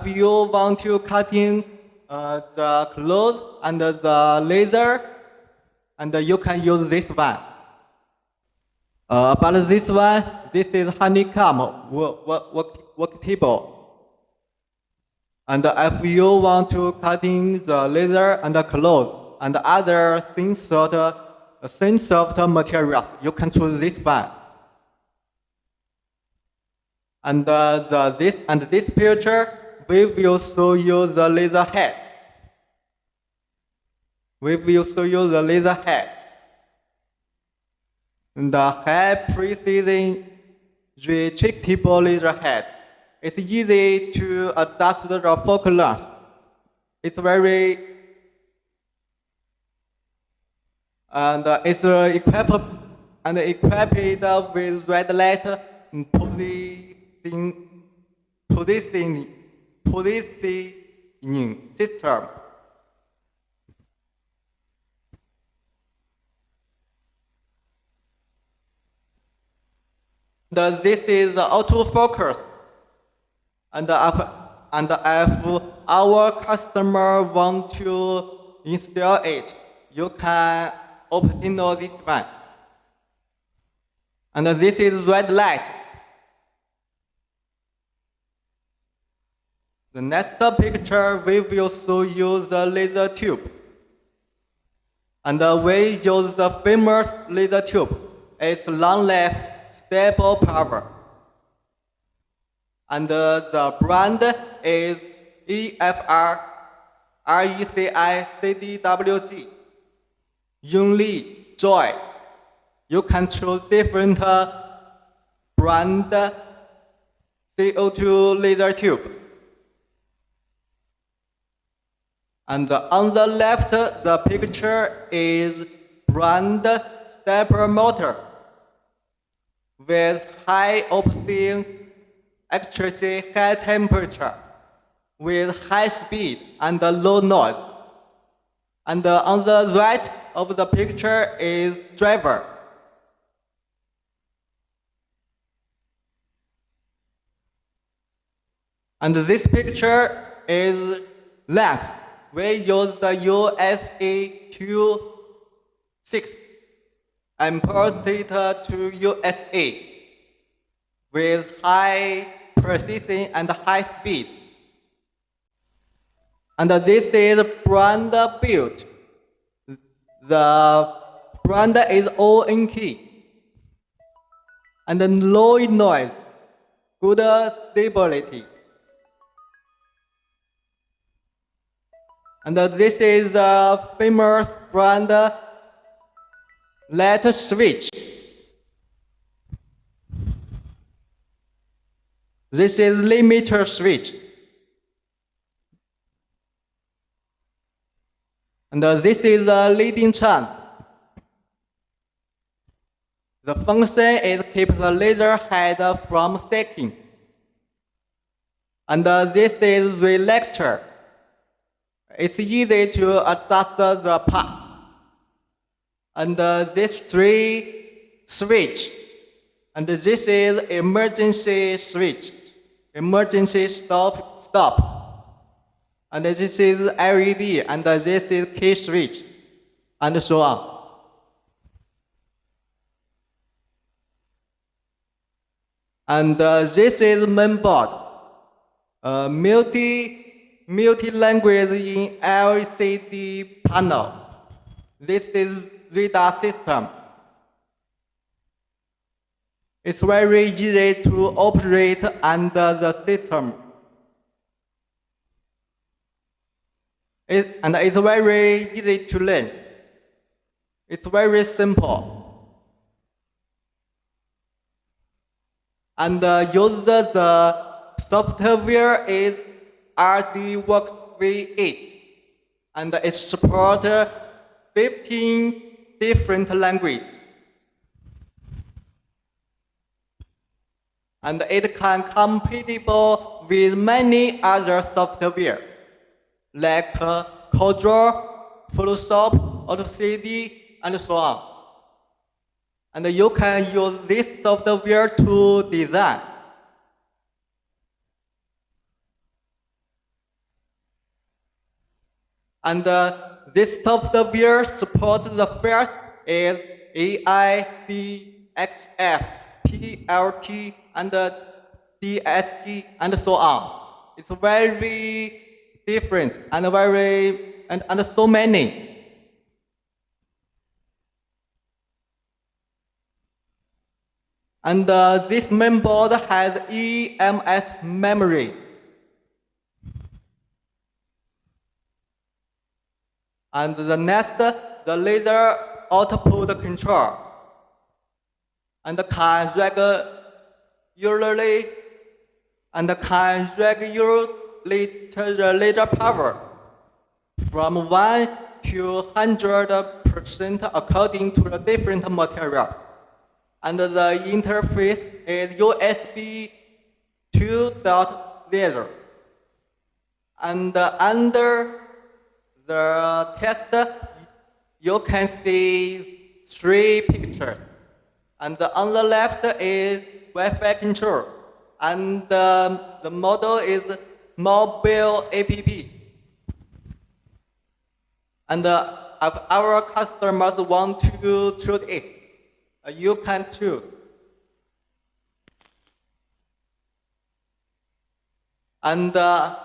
you want to cutting the clothes and the laser, and you can use this one. But this one, this is honeycomb work table. And if you want to cutting the laser and the clothes and other thin soft materials, you can choose this one. And this picture, we will show you the laser head. We will show you the laser head. The high precision retractable laser head. It's easy to adjust the focal length. It's very, and it's equipped with red light positioning system. This is the autofocus. And if our customer want to install it, you can open this one. And this is red light. The next picture, we will show you the laser tube. And we use the famous laser tube. It's long life, stable power. And the brand is EFR RECI CDWG. Yunli, Joy. You can choose different brand CO2 laser tube. And on the left, the picture is brand stepper motor with high option, extremely high temperature, with high speed and low noise. And on the right of the picture is driver. And this picture is lens. We use the USA 26 imported to USA with high precision and high speed. And this is brand built. The brand is ONK. and then low noise, good stability. And this is a famous brand light switch. This is limiter switch. And this is a leading trend. The function is keep the laser head from shaking. And this is selector. It's easy to adjust the path. And this 3 switch. And this is emergency switch. Emergency stop. And this is LED, and this is key switch, and so on. And this is mainboard, multi-language in LCD panel. This is radar system. It's very easy to operate under the system. And it's very easy to learn. It's very simple. And use the software is RDWorks V8. And it supports 15 different languages. And it can compatible with many other software, like CorelDRAW, Photoshop, AutoCAD, and so on. And you can use this software to design. And this software supports the first is AIDXF, PLT, and DSG, and so on. It's very different and and so many. And this mainboard has EMS memory. And the next, the laser output control. And can regulate the laser power from 1 to 100% according to the different materials. And the interface is USB 2.0. And under the test, you can see 3 pictures. And on the left is Wi-Fi control. And the model is mobile app. And if our customers want to choose it, you can choose. And the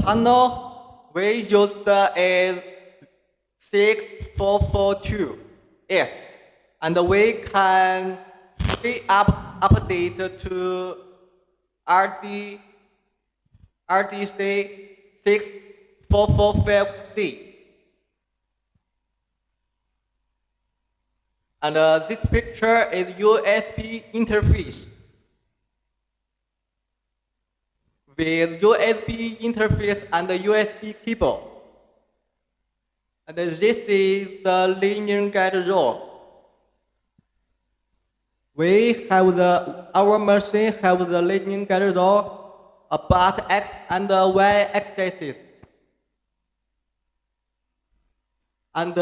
panel we used is 6442S, and we can update to RDC 6445Z. And this picture is USB interface. With USB interface and the USB cable. And this is the linear guide rod. Our machine has the linear guide rod about X and Y axis. And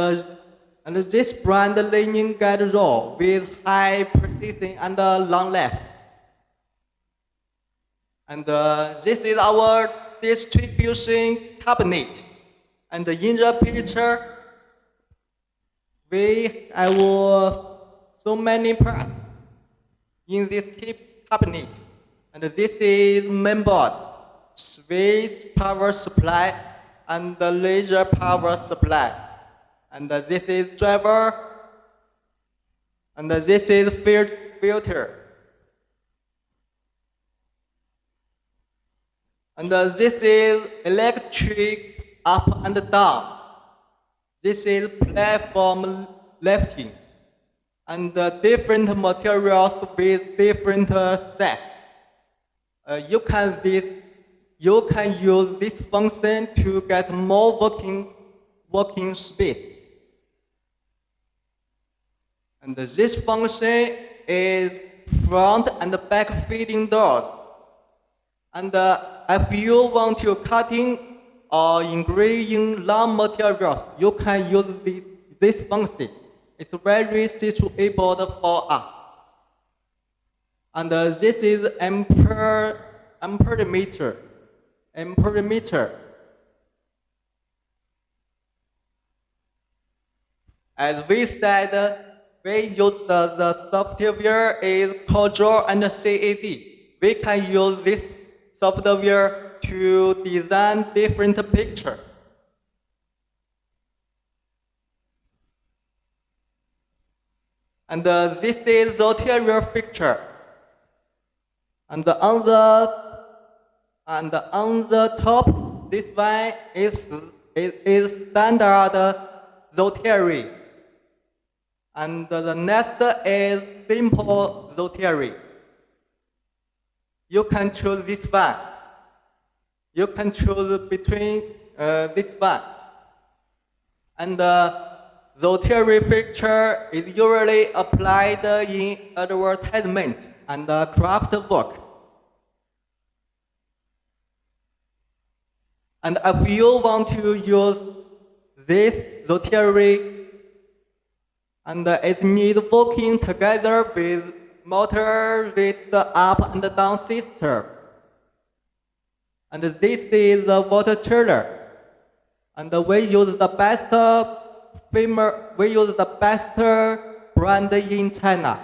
this brand linear guide rod with high precision and long life. And this is our distribution cabinet. And in the picture, we have so many parts in this cabinet. And this is mainboard, switch power supply, and the laser power supply. And this is driver, And this is filter. And this is electric up and down. This is platform lifting. And different materials with different sets. You can use this function to get more working space. And this function is front and back feeding doors. And if you want to cutting or engraving long materials, you can use this function. It's very suitable for us. And this is amperemeter. As we said, we use the software is Corel and CAD. We can use this software to design different pictures. And this is the interior picture. And on the top, this one is standard Zoteri. And the next is simple Zoteri. You can choose this one. You can choose between this one. And the Zoteri feature is usually applied in advertisement and craft work. And if you want to use this Zoteri, and it needs working together with motor with the up and down system. And this is the water chiller. And we use the best brand in China.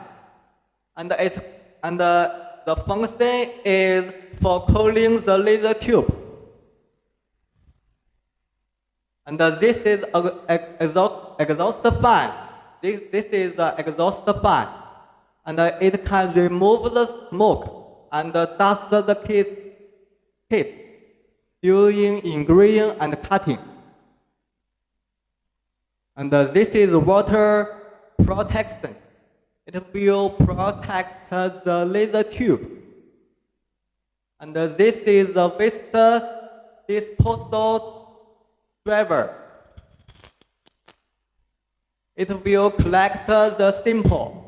And the function is for cooling the laser tube. And this is exhaust fan. This is the exhaust fan. And it can remove the smoke and dust the kit during engraving and cutting. And this is water protection. It will protect the laser tube. And this is the waste disposal driver. It will collect the sample.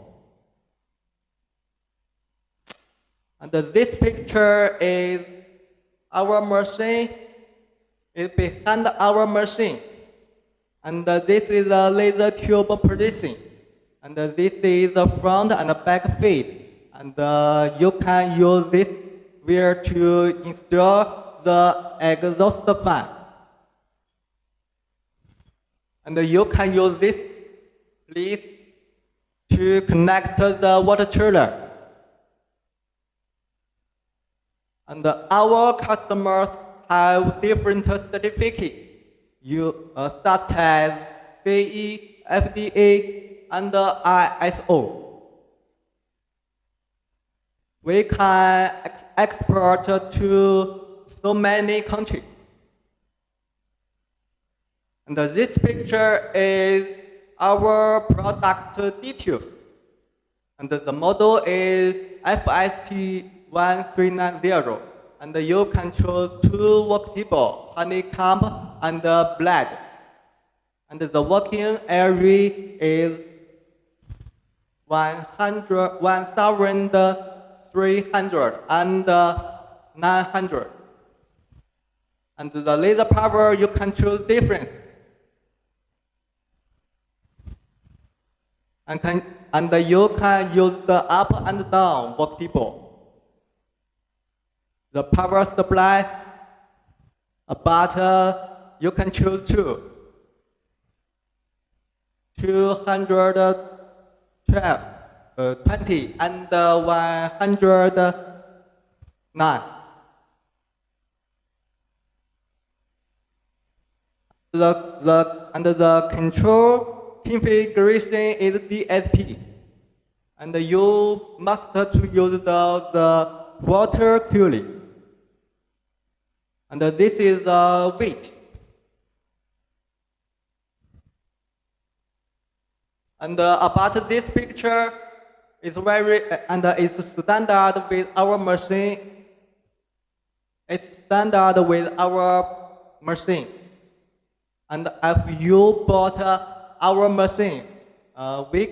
And this picture is our machine. It's behind our machine. And this is a laser tube position. And this is the front and back feed. And you can use this where to install the exhaust fan. And you can use this lead to connect the water chiller. And our customers have different certificates, such as CE, FDA, and ISO. We can export to so many countries. And this picture is our product details. And the model is FST1390. And you can choose 2 work table, honeycomb and blade. And the working area is 1,300 and 900. And the laser power, you can choose different. And you can use the up and down work table. The power supply, but you can choose 220 and 109. The control configuration is DSP. And you must to use the water cooling. And this is the weight. And about this picture, it's very and it's standard with our machine. It's standard with our machine. And if you bought our machine, we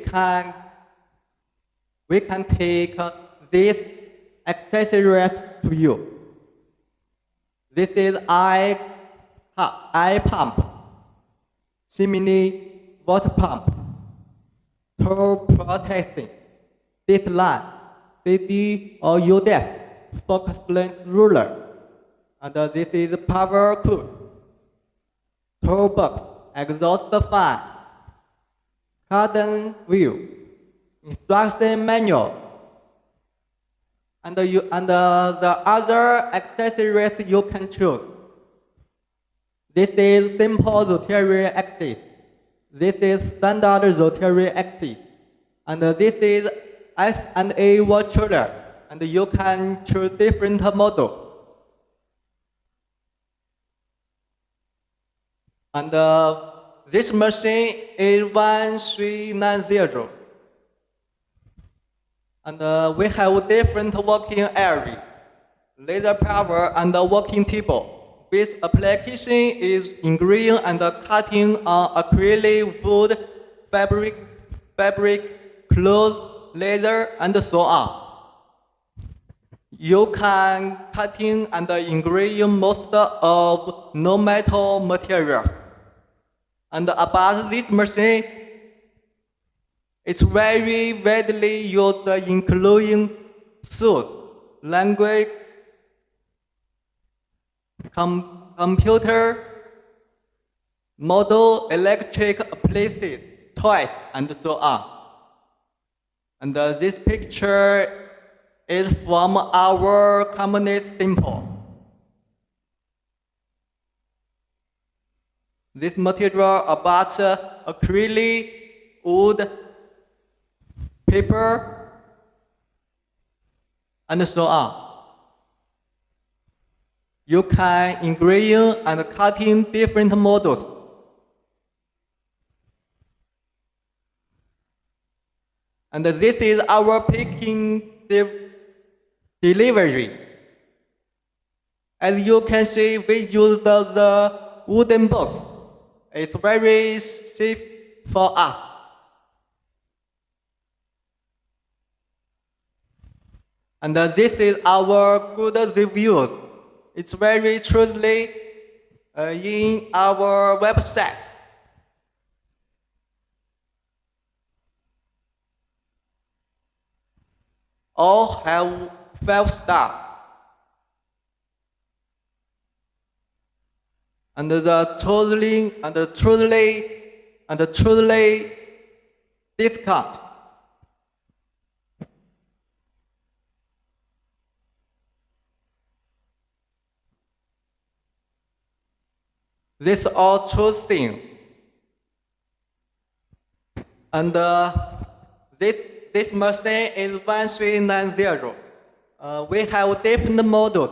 can take this accessories to you. This is eye pump, Simile water pump, toe protecting, deadline, CD or UDES, focus length ruler. And this is power tool, toolbox, exhaust fan, cardan wheel, instruction manual, and the other accessories you can choose. This is simple rotary axis. This is standard rotary axis. And this is S&A watcher. And you can choose different model. And this machine is 1390. And we have different working area, laser power and working table. This application is engraving and cutting on acrylic, wood, fabric, cloth, leather, and so on. You can cutting and engrave most of non-metal materials. And about this machine, it's very widely used including suits, language, computer, model, electric appliances, toys, and so on. And this picture is from our company sample. This material about acrylic, wood, paper, and so on. You can engrave and cutting different models. And this is our picking delivery. As you can see, we use the wooden box. It's very safe for us. And this is our good reviews. It's very truly in our website. All have 5 stars. And the truly discount. This is all true thing. And this machine is 1390. We have different models.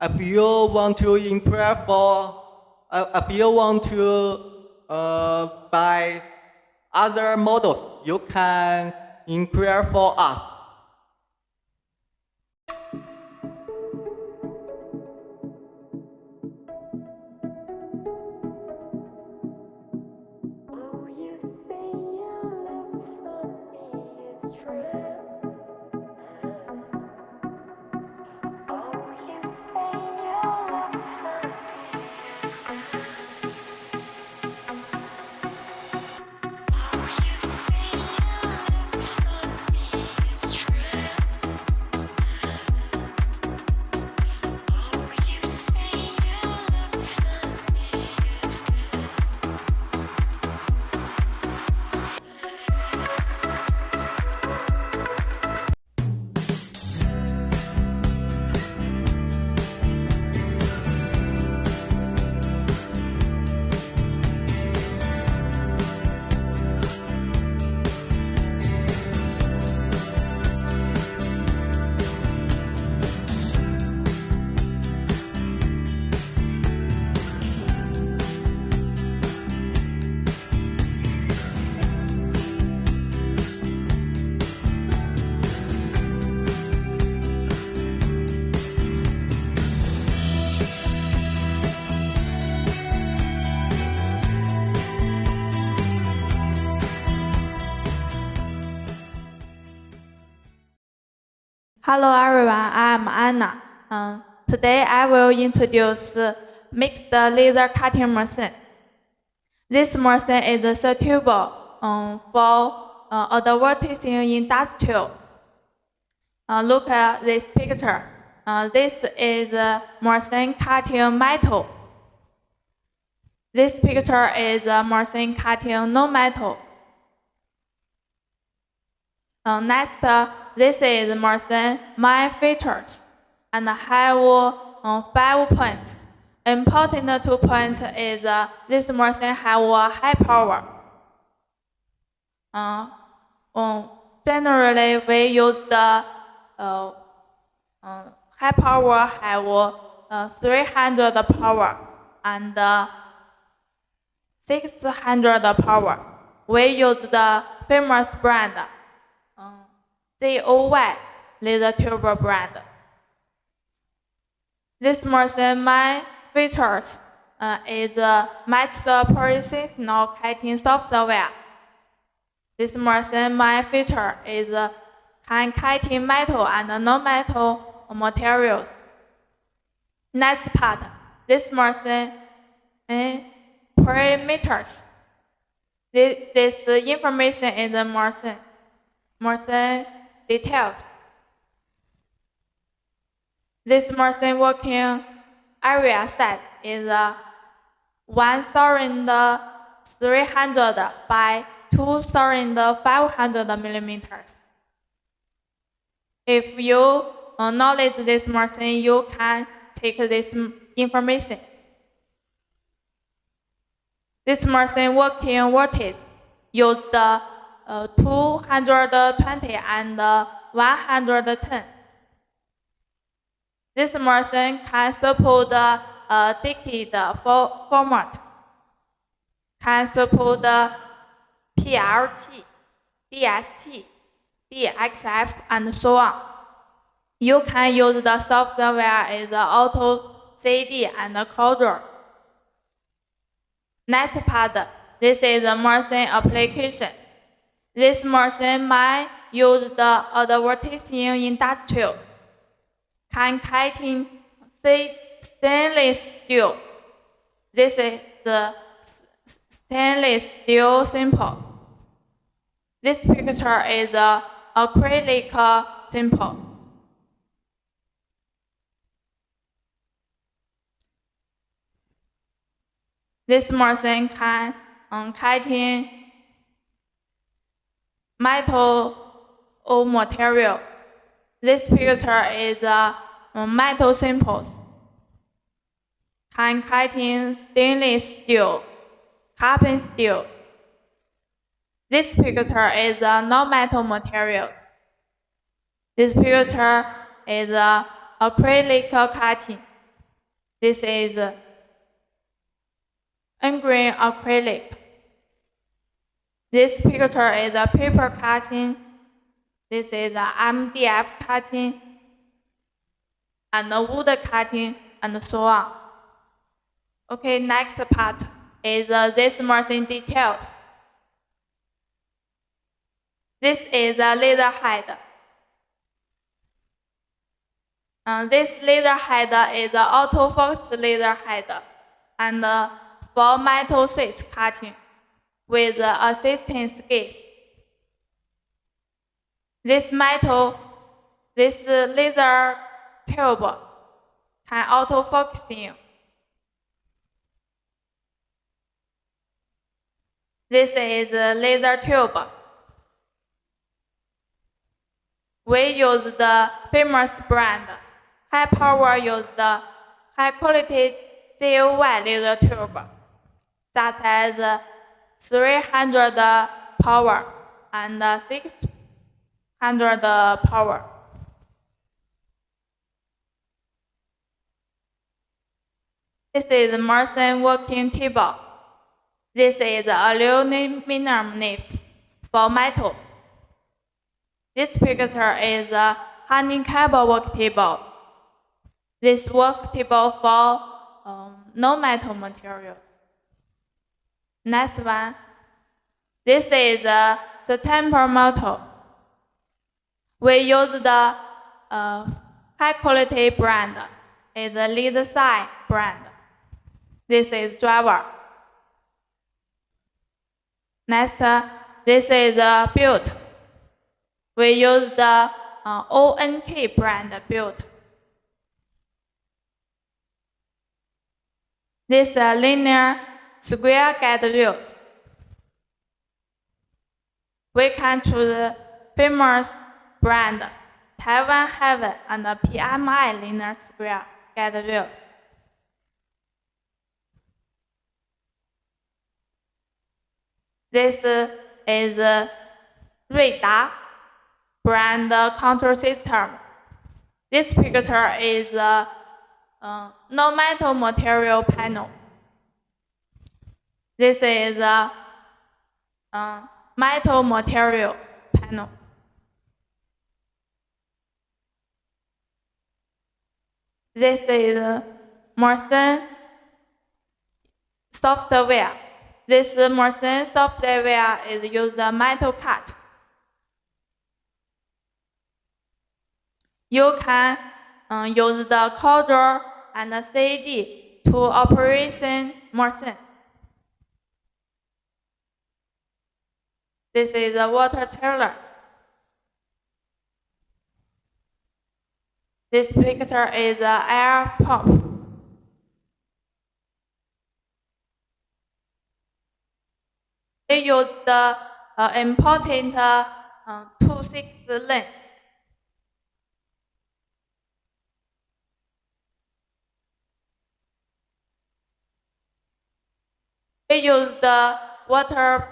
If you want to inquire for, if you want to buy other models, you can inquire for us. Hello everyone, I'm Anna. Today I will introduce mixed laser cutting machine. This machine is suitable for advertising industrial. Look at this picture. This is a machine cutting metal. This picture is a machine cutting non-metal. Next, this is machine main features and have 5 points. Important 2 points is this machine have a high power. Generally, we use the high power have 300 power and 600 power. We use the famous brand ZOY laser tube brand. This machine main features is matched precision cutting software. This machine main feature is can cutting metal and non-metal materials. Next part, this machine parameters. This information is the machine details. This machine working area size is 1,300 by 2,500 millimeters. If you knowledge this machine, you can take this information. This machine working voltage use the 220 and 110. This machine can support the digital format, can support the PLT, DST, DXF, and so on. You can use the software as the Auto CD and Coder. Next part, this is the machine application. This machine might use the advertising industrial. Can cutting stainless steel. This is the stainless steel simple. This picture is the acrylic simple. This machine can cutting metal or material. This picture is metal samples. Can cutting stainless steel, carbon steel. This picture is non-metal materials. This picture is acrylic cutting. This is engrain acrylic. This picture is paper cutting. This is MDF cutting and wood cutting and so on. Okay, next part is this machine details. This is a laser head. This laser head is an autofocus laser head and for metal sheet cutting with assistance gaze. This laser tube can autofocusing. This is the laser tube. We use the famous brand. High power use the high quality ZOY laser tube, such as 300 power and 600 power. This is machine working table. This is aluminum nail for metal. This picture is a honeycomb work table. This work table for non-metal materials. Next one. This is the temper motor. We use the high quality brand is a lead side brand. This is driver. Next, this is built. We use the ONK brand built. This is linear square guide rails. We can choose famous brand Taiwan Heaven and PMI linear square guide rails. This is Ruida brand control system. This picture is no metal material panel. This is metal material panel. This is Morrison software. This Morrison software is used metal cut. You can use the coder and the CD to operation Morrison. This is a water chiller. This picture is an air pump. We use the important 2/6 length. We use the water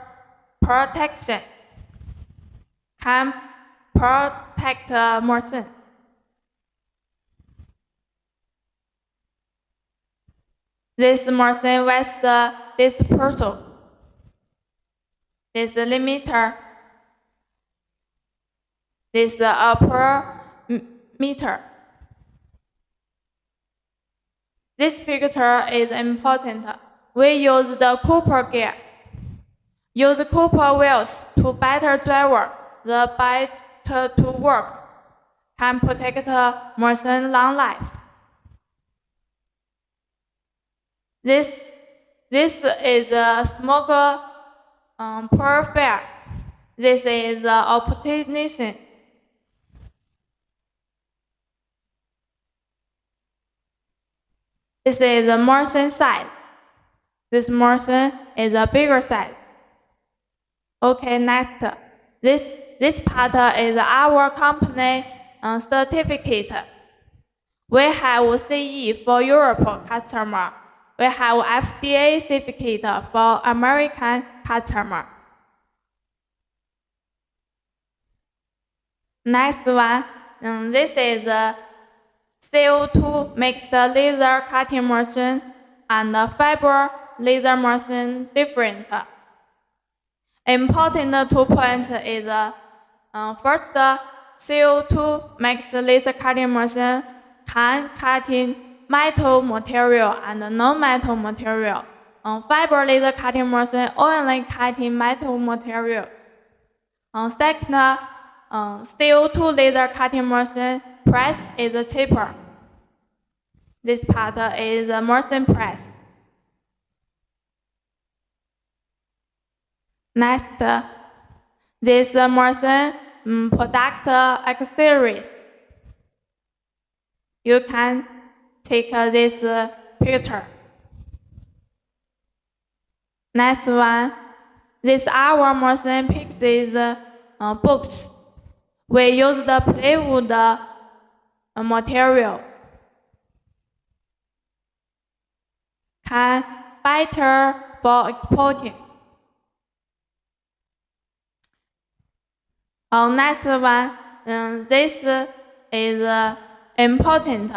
protection. Can protect Morrison. This Morrison with the dispersal. This limiter. This upper meter. This picture is important. We use the Cooper gear. Use Cooper wheels to better driver the better to work. Can protect Morrison long life. This is a smoke purifier. This is the optimization. This is the Morrison size. This Morrison is a bigger size. Okay, next. This part is our company certificate. We have CE for Europe customer. We have FDA certificate for American customer. Next one, this is the CO2 mixed laser cutting machine and fiber laser machine different. Important 2 points is first, CO2 mixed laser cutting machine can cutting metal material and non-metal material. Fiber laser cutting machine only cutting metal material. Second, CO2 laser cutting machine price is cheaper. This part is the Morrison price. Next, this Morrison product accessories. You can take this picture. Next one, this our Morrison Pixis books. We use the plywood material. Can better for exporting. Next one, this is important.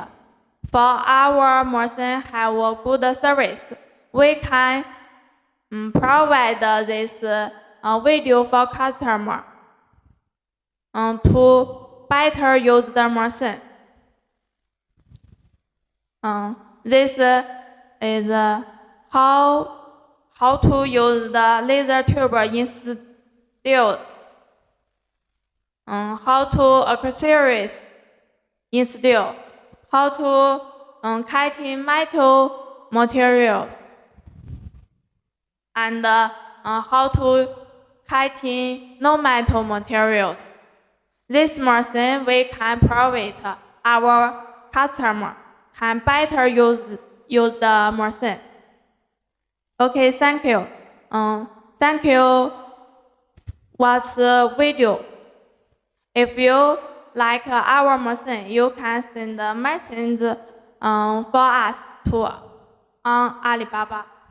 For our Morrison have a good service. We can provide this video for customer to better use the Morrison. This is how to use the laser tube installed. How to accessories in steel, how to cutting metal materials, and how to cutting non-metal materials. This machine we can provide our customer can better use the machine. Okay, thank you. Thank you. Watch the video. If you like our machine, you can send a message for us to on Alibaba.